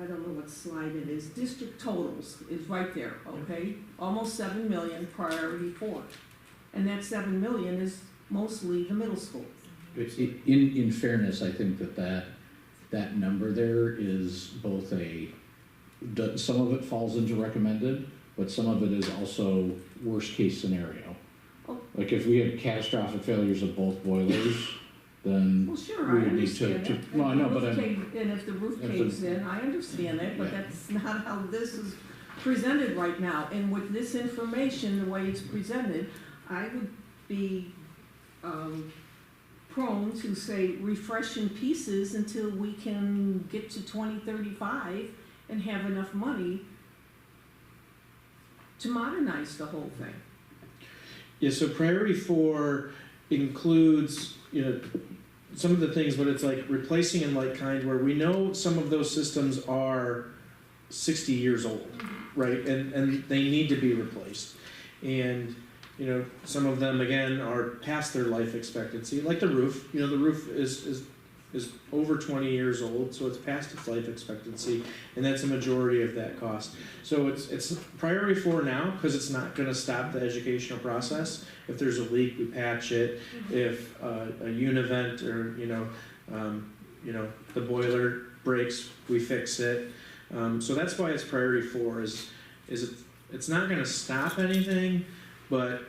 I don't know what slide it is, district totals is right there, okay? Almost 7 million, priority 4. And that 7 million is mostly the middle school. In fairness, I think that number there is both some of it falls into recommended, but some of it is also worst case scenario. Oh. Like if we had catastrophic failures of both boilers, then Well, sure, we I would need understand to. that. No, I know, but And if the roof if the- caves in, I understand that, but Yeah. that's not how this is presented right now. And with this information, the way it's presented, I would be prone to say refresh in pieces until we can get to 2035 and have enough money to modernize the whole thing. Yeah, so priority 4 includes, some of the things, but it's like replacing in like kind, where we know some of those systems are 60 years old, right? And they need to be replaced. And, some of them, again, are past their life expectancy, like the roof. The roof is over 20 years old, so it's past its life expectancy, and that's a majority of that cost. So it's priority 4 now, because it's not going to stop the educational process. If there's a leak, we patch it. If a univent or the boiler breaks, we fix it. So that's why it's priority 4. It's not going to stop anything, but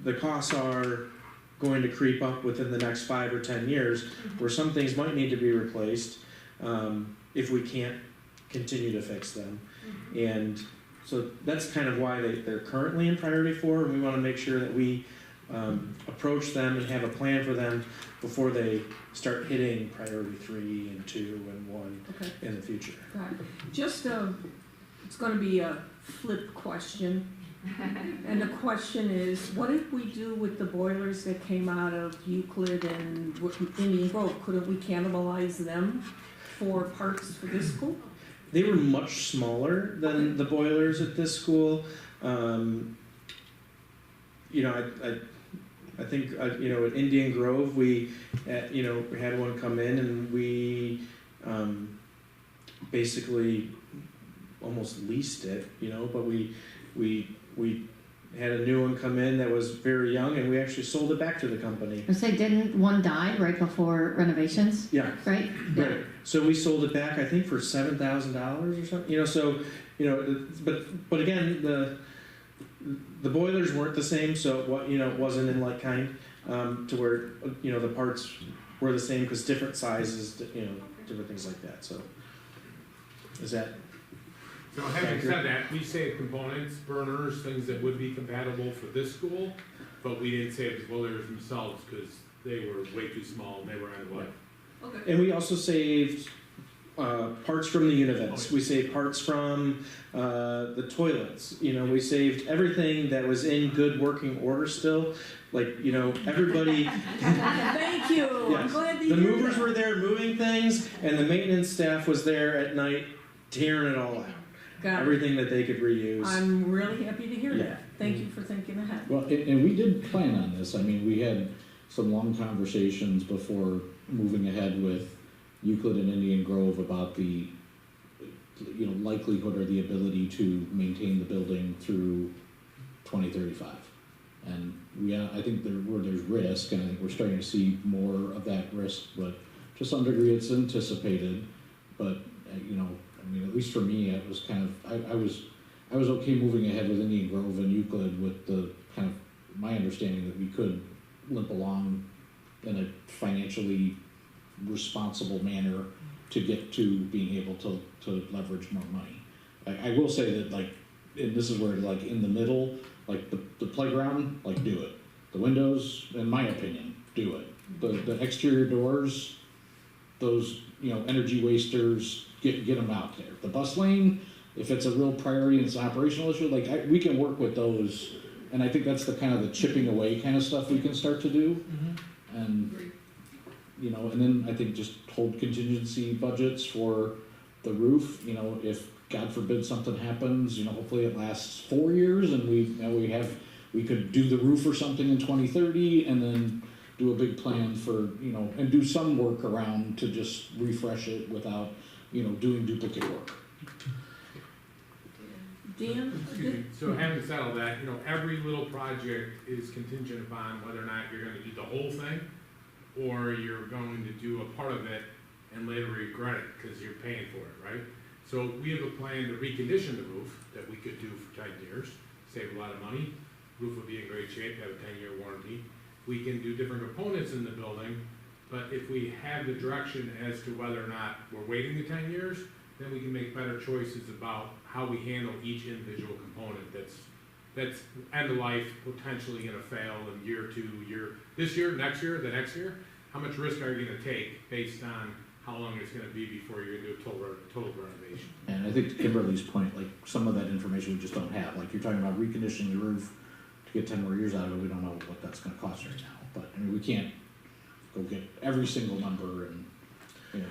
the costs are going to creep up within the next 5 or 10 years, where some things might need to be replaced if we can't continue to fix them. And so that's kind of why they're currently in priority 4, and we want to make sure that we approach them and have a plan for them before they start hitting priority 3 and 2 and 1 in the future. Right. Just it's going to be a flip question. And the question is, what if we do with the boilers that came out of Euclid and Indian Grove? Couldn't we cannibalize them for parts for this school? They were much smaller than the boilers at this school. I think at Indian Grove we had one come in, and we basically almost leased it, but we had a new one come in that was very young, and we actually sold it back to the company. I say, didn't one die right before renovations? Yeah. Right? Right. So we sold it back, I think, for $7,000 or something. But again, the boilers weren't the same, so it wasn't in like kind to where the parts were the same, because different sizes, different things like that. So is that? So having said that, we saved components, burners, things that would be compatible for this school, but we didn't save the boilers themselves because they were way too small and they were end of life. Okay. And we also saved parts from the univents. We saved parts from the toilets. We saved everything that was in good working order still. Like, everybody. Thank you. Yes. I'm glad that the you movers did were there moving things, and the maintenance staff was there at night tearing it all out. Got it. Everything that they could reuse. I'm really happy to hear Yeah. that. Thank you for thinking ahead. Well, and we did plan on this. I mean, we had some long conversations before moving ahead with Euclid and Indian Grove about the likelihood or the ability to maintain the building through 2035. And I think where there's risk, and I think we're starting to see more of that risk, but to some degree it's anticipated. But at least for me, it was kind of I was okay moving ahead with Indian Grove and Euclid with the kind of my understanding that we could limp along in a financially responsible manner to get to being able to leverage more money. I will say that, and this is where, in the middle, the playground, do it. The windows, in my opinion, do it. The exterior doors, those, energy wasters, get them out there. The bus lane, if it's a real priority and it's an operational issue, we can work with those, and I think that's the kind of the chipping away kind of stuff we can start to do. Mm-hmm. And and then I think just hold contingency budgets for the roof. If God forbid something happens, hopefully it lasts 4 years, and we could do the roof or something in 2030, and then do a big plan for, and do some work around to just refresh it without, doing duplicate work. Dan? Excuse me, so having said all that, every little project is contingent upon whether or not you're gonna do the whole thing, or you're going to do a part of it and later regret it, cause you're paying for it, right? So we have a plan to recondition the roof that we could do for 10 years, save a lot of money. Roof would be in great shape, have a 10-year warranty. We can do different components in the building, but if we have the direction as to whether or not we're waiting the 10 years, then we can make better choices about how we handle each individual component that's end of life, potentially gonna fail in year 2, this year, next year, the next year. How much risk are you gonna take based on how long it's gonna be before you're gonna do a total renovation? And I think to Kimberly's point, like, some of that information we just don't have. Like, you're talking about reconditioning the roof to get 10 more years out of it, we don't know what that's gonna cost right now. But, I mean, we can't go get every single number, and,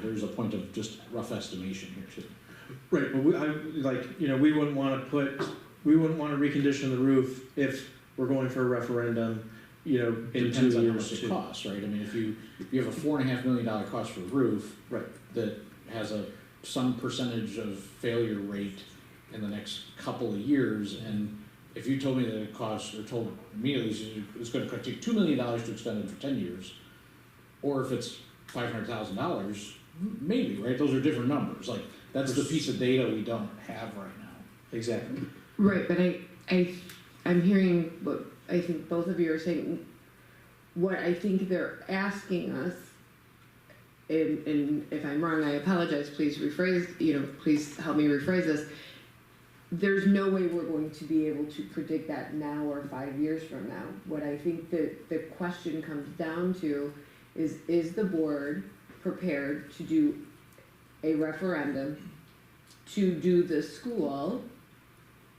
there's a point of just rough estimation here too. Right, but we wouldn't wanna recondition the roof if we're going for a referendum, in 2 Depends on how years much too. it costs, right? I mean, if you have a $4.5 million cost for a roof, Right. that has some percentage of failure rate in the next couple of years, and if you told me that it costs, or told me at least, it's gonna take $2 million to extend it for 10 years, or if it's $500,000, maybe, right? Those are different numbers. Like, that's the piece of data we don't have right now. Exactly. Right, but I'm hearing what I think both of you are saying. What I think they're asking us, and if I'm wrong, I apologize. Please rephrase. Please help me rephrase this. There's no way we're going to be able to predict that now or 5 years from now. What I think that the question comes down to is the board prepared to do a referendum to do the school,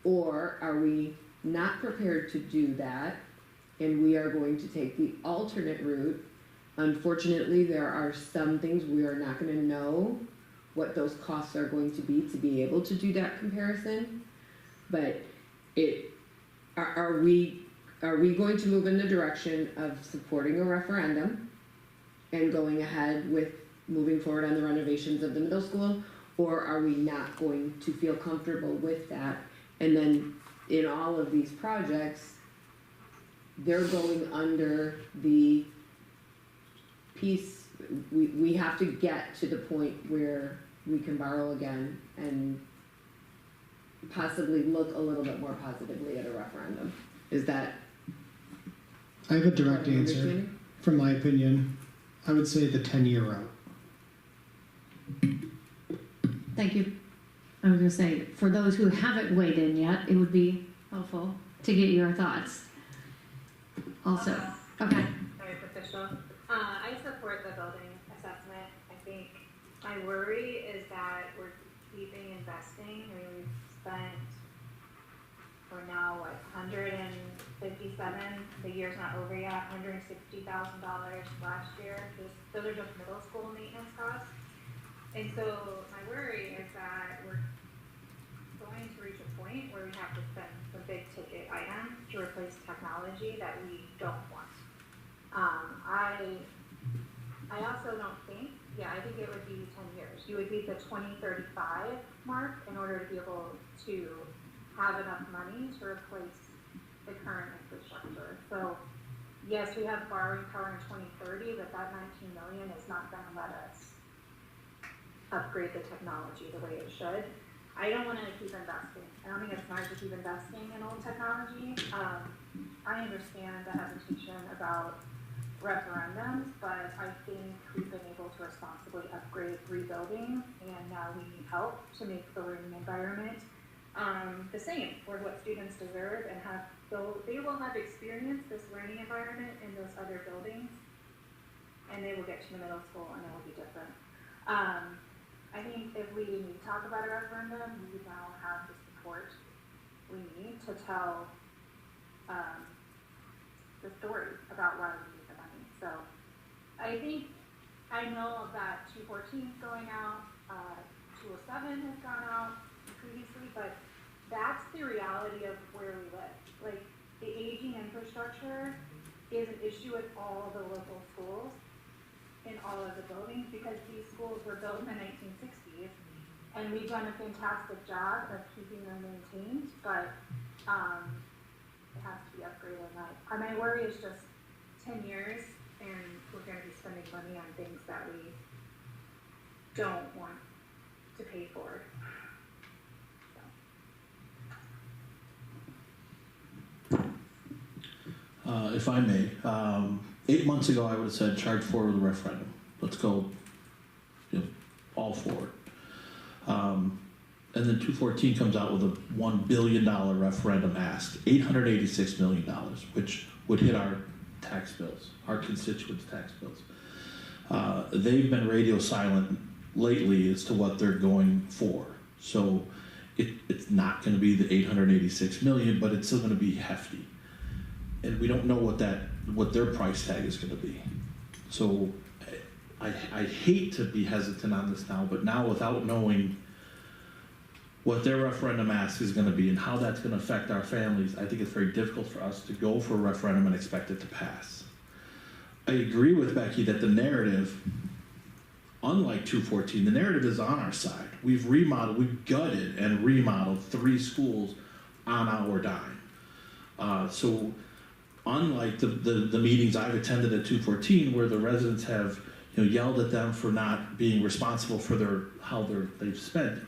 or are we not prepared to do that and we are going to take the alternate route? Unfortunately, there are some things we are not going to know what those costs are going to be able to do that comparison. But are we going to move in the direction of supporting a referendum and going ahead with moving forward on the renovations of the middle school, or are we not going to feel comfortable with that? And then in all of these projects, they're going under the piece, we have to get to the point where we can borrow again and possibly look a little bit more positively at a referendum. Is that? I have a direct answer. understanding? From my opinion, I would say the 10-year route. Thank you. I was gonna say, for those who haven't weighed in yet, it would be helpful to get your thoughts also. Okay. Very official. I support the building assessment. I think my worry is that we're keeping investing. I mean, we've spent, we're now what, 157, the year's not over yet, $160,000 last year. Those are just middle school maintenance costs. And so my worry is that we're going to reach a point where we have to spend some big ticket items to replace technology that we don't want. I also don't think, I think it would be 10 years. You would be the 2035 mark in order to be able to have enough money to replace the current infrastructure. So yes, we have borrowing power in 2030, but that 19 million is not going to let us upgrade the technology the way it should. I don't want to keep investing. I don't think it's smart to keep investing in old technology. I understand the hesitation about referendums, but I think we've been able to responsibly upgrade 3 buildings, and now we need help to make the learning environment the same for what students deserve and have. So they will have experienced this learning environment in those other buildings, and they will get to the middle school and it will be different. I think if we talk about a referendum, we now have the support we need to tell the story about why we need the money. So I think, I know that 214 is going out, 207 has gone out previously, but that's the reality of where we live. Like, the aging infrastructure is an issue at all the local schools in all of the buildings, because these schools were built in the 1960s, and we've done a fantastic job of keeping them maintained, but it has to be upgraded. My worry is just 10 years, and we're going to be spending money on things that we don't want to pay for. If I may, 8 months ago I would have said charge forward the referendum. Let's go, all forward. And then 214 comes out with a $1 billion referendum ask, $886 million, which would hit our tax bills, our constituents' tax bills. They've been radio silent lately as to what they're going for. So it's not going to be the 886 million, but it's still going to be hefty. And we don't know what their price tag is going to be. So I hate to be hesitant on this now, but now without knowing what their referendum ask is going to be and how that's going to affect our families, I think it's very difficult for us to go for a referendum and expect it to pass. I agree with Becky that the narrative, unlike 214, the narrative is on our side. We've gutted and remodeled 3 schools on our dime. So unlike the meetings I've attended at 214, where the residents have yelled at them for not being responsible for they've spent,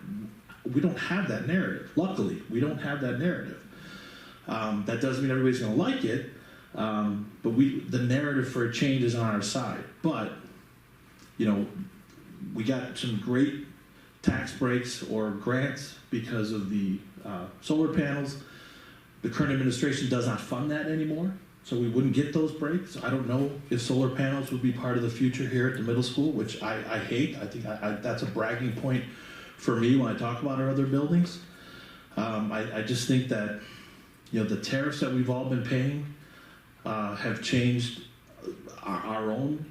we don't have that narrative. Luckily, we don't have that narrative. That doesn't mean everybody's going to like it, but the narrative for a change is on our side. But we got some great tax breaks or grants because of the solar panels. The current administration does not fund that anymore, so we wouldn't get those breaks. I don't know if solar panels would be part of the future here at the middle school, which I hate. I think that's a bragging point for me when I talk about our other buildings. I just think that the tariffs that we've all been paying have changed our own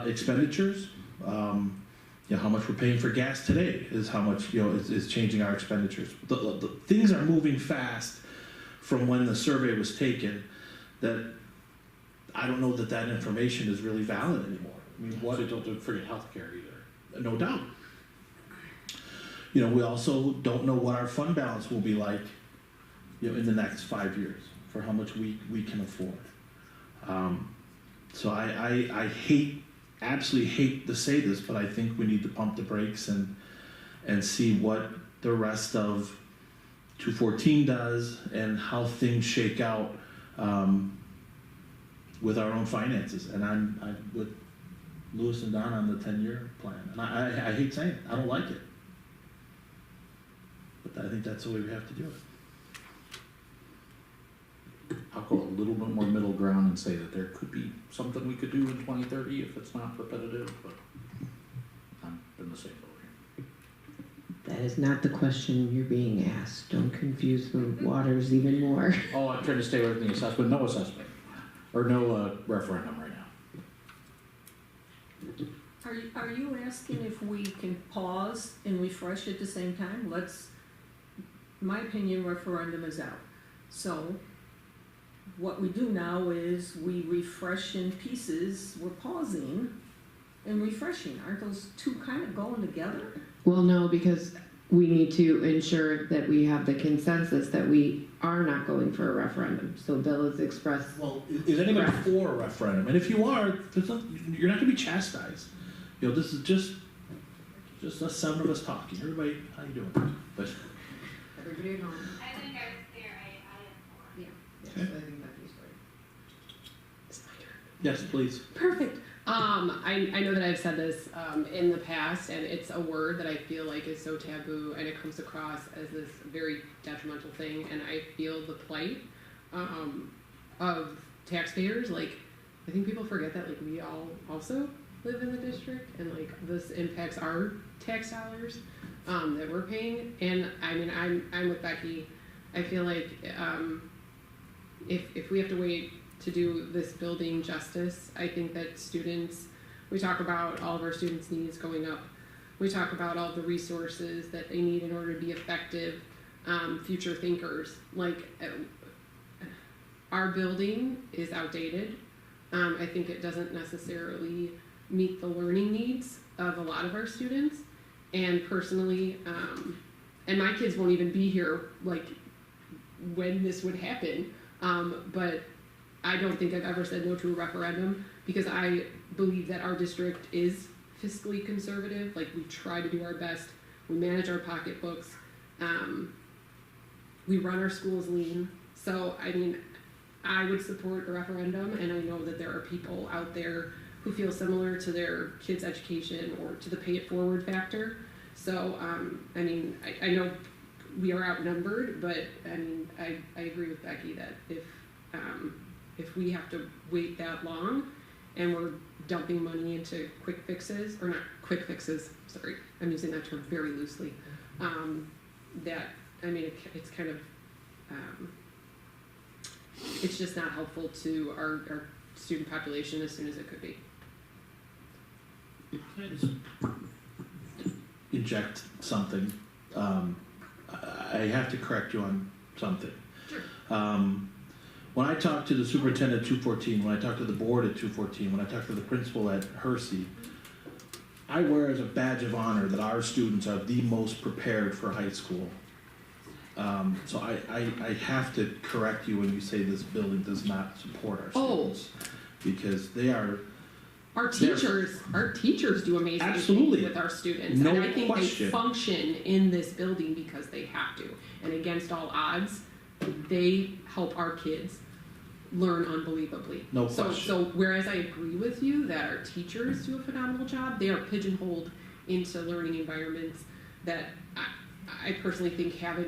expenditures. How much we're paying for gas today is how much is changing our expenditures. The things are moving fast from when the survey was taken, that I don't know that information is really valid anymore. I mean, So don't forget healthcare either. No doubt. We also don't know what our fund balance will be like, in the next 5 years for how much we can afford. So I absolutely hate to say this, but I think we need to pump the brakes and see what the rest of 214 does and how things shake out with our own finances. And I'm with Lewis and Don on the 10-year plan. And I hate saying it. I don't like it. But I think that's the way we have to do it. I'll go a little bit more middle ground and say that there could be something we could do in 2030 if it's not repetitive, but I'm in the same boat here. That is not the question you're being asked. Don't confuse the waters even more. Oh, I'm trying to stay away from the assessment. No assessment. Or no referendum right now. Are you asking if we can pause and refresh at the same time? My opinion, referendum is out. So what we do now is we refresh in pieces. We're pausing and refreshing. Aren't those two kind of going together? Well, no, because we need to ensure that we have the consensus that we are not going for a referendum. So Bill has expressed. Well, is anybody for a referendum? And if you are, you're not going to be chastised. This is just us 7 of us talking. Everybody, how you doing? But Everybody at home. I think I was there. I am for. Yeah. Okay. I think that'd be great. It's my turn. yes, please. Perfect. I know that I've said this in the past, and it's a word that I feel like is so taboo, and it comes across as this very detrimental thing, and I feel the plight of taxpayers. Like, I think people forget that, like, we all also live in the district, and, like, this impacts our tax dollars that we're paying. And, I mean, I'm with Becky. I feel like if we have to wait to do this building justice, I think that we talk about all of our students' needs going up. We talk about all the resources that they need in order to be effective future thinkers. Like, our building is outdated. I think it doesn't necessarily meet the learning needs of a lot of our students. And personally, and my kids won't even be here like when this would happen, but I don't think I've ever said no to a referendum because I believe that our district is fiscally conservative. Like, we try to do our best. We manage our pocketbooks. We run our schools lean. So, I mean, I would support a referendum, and I know that there are people out there who feel similar to their kids' education or to the pay it forward factor. So, I mean, I know we are outnumbered, but I mean, I agree with Becky that if we have to wait that long and we're dumping money into quick fixes, or not quick fixes, sorry, I'm using that term very loosely, that, I mean, it's kind of, it's just not helpful to our student population as soon as it could be. Can I just inject something? I have to correct you on something. Sure. When I talked to the superintendent at 214, when I talked to the board at 214, when I talked to the principal at Hersey, I wear as a badge of honor that our students are the most prepared for high school. So I have to correct you when you say this building does not support our students. Because they are... Our teachers do amazing Absolutely. things with our students. No and I think question. they function in this building because they have to. And against all odds, they help our kids learn unbelievably. No question. So whereas I agree with you that our teachers do a phenomenal job, they are pigeonholed into learning environments that I personally think haven't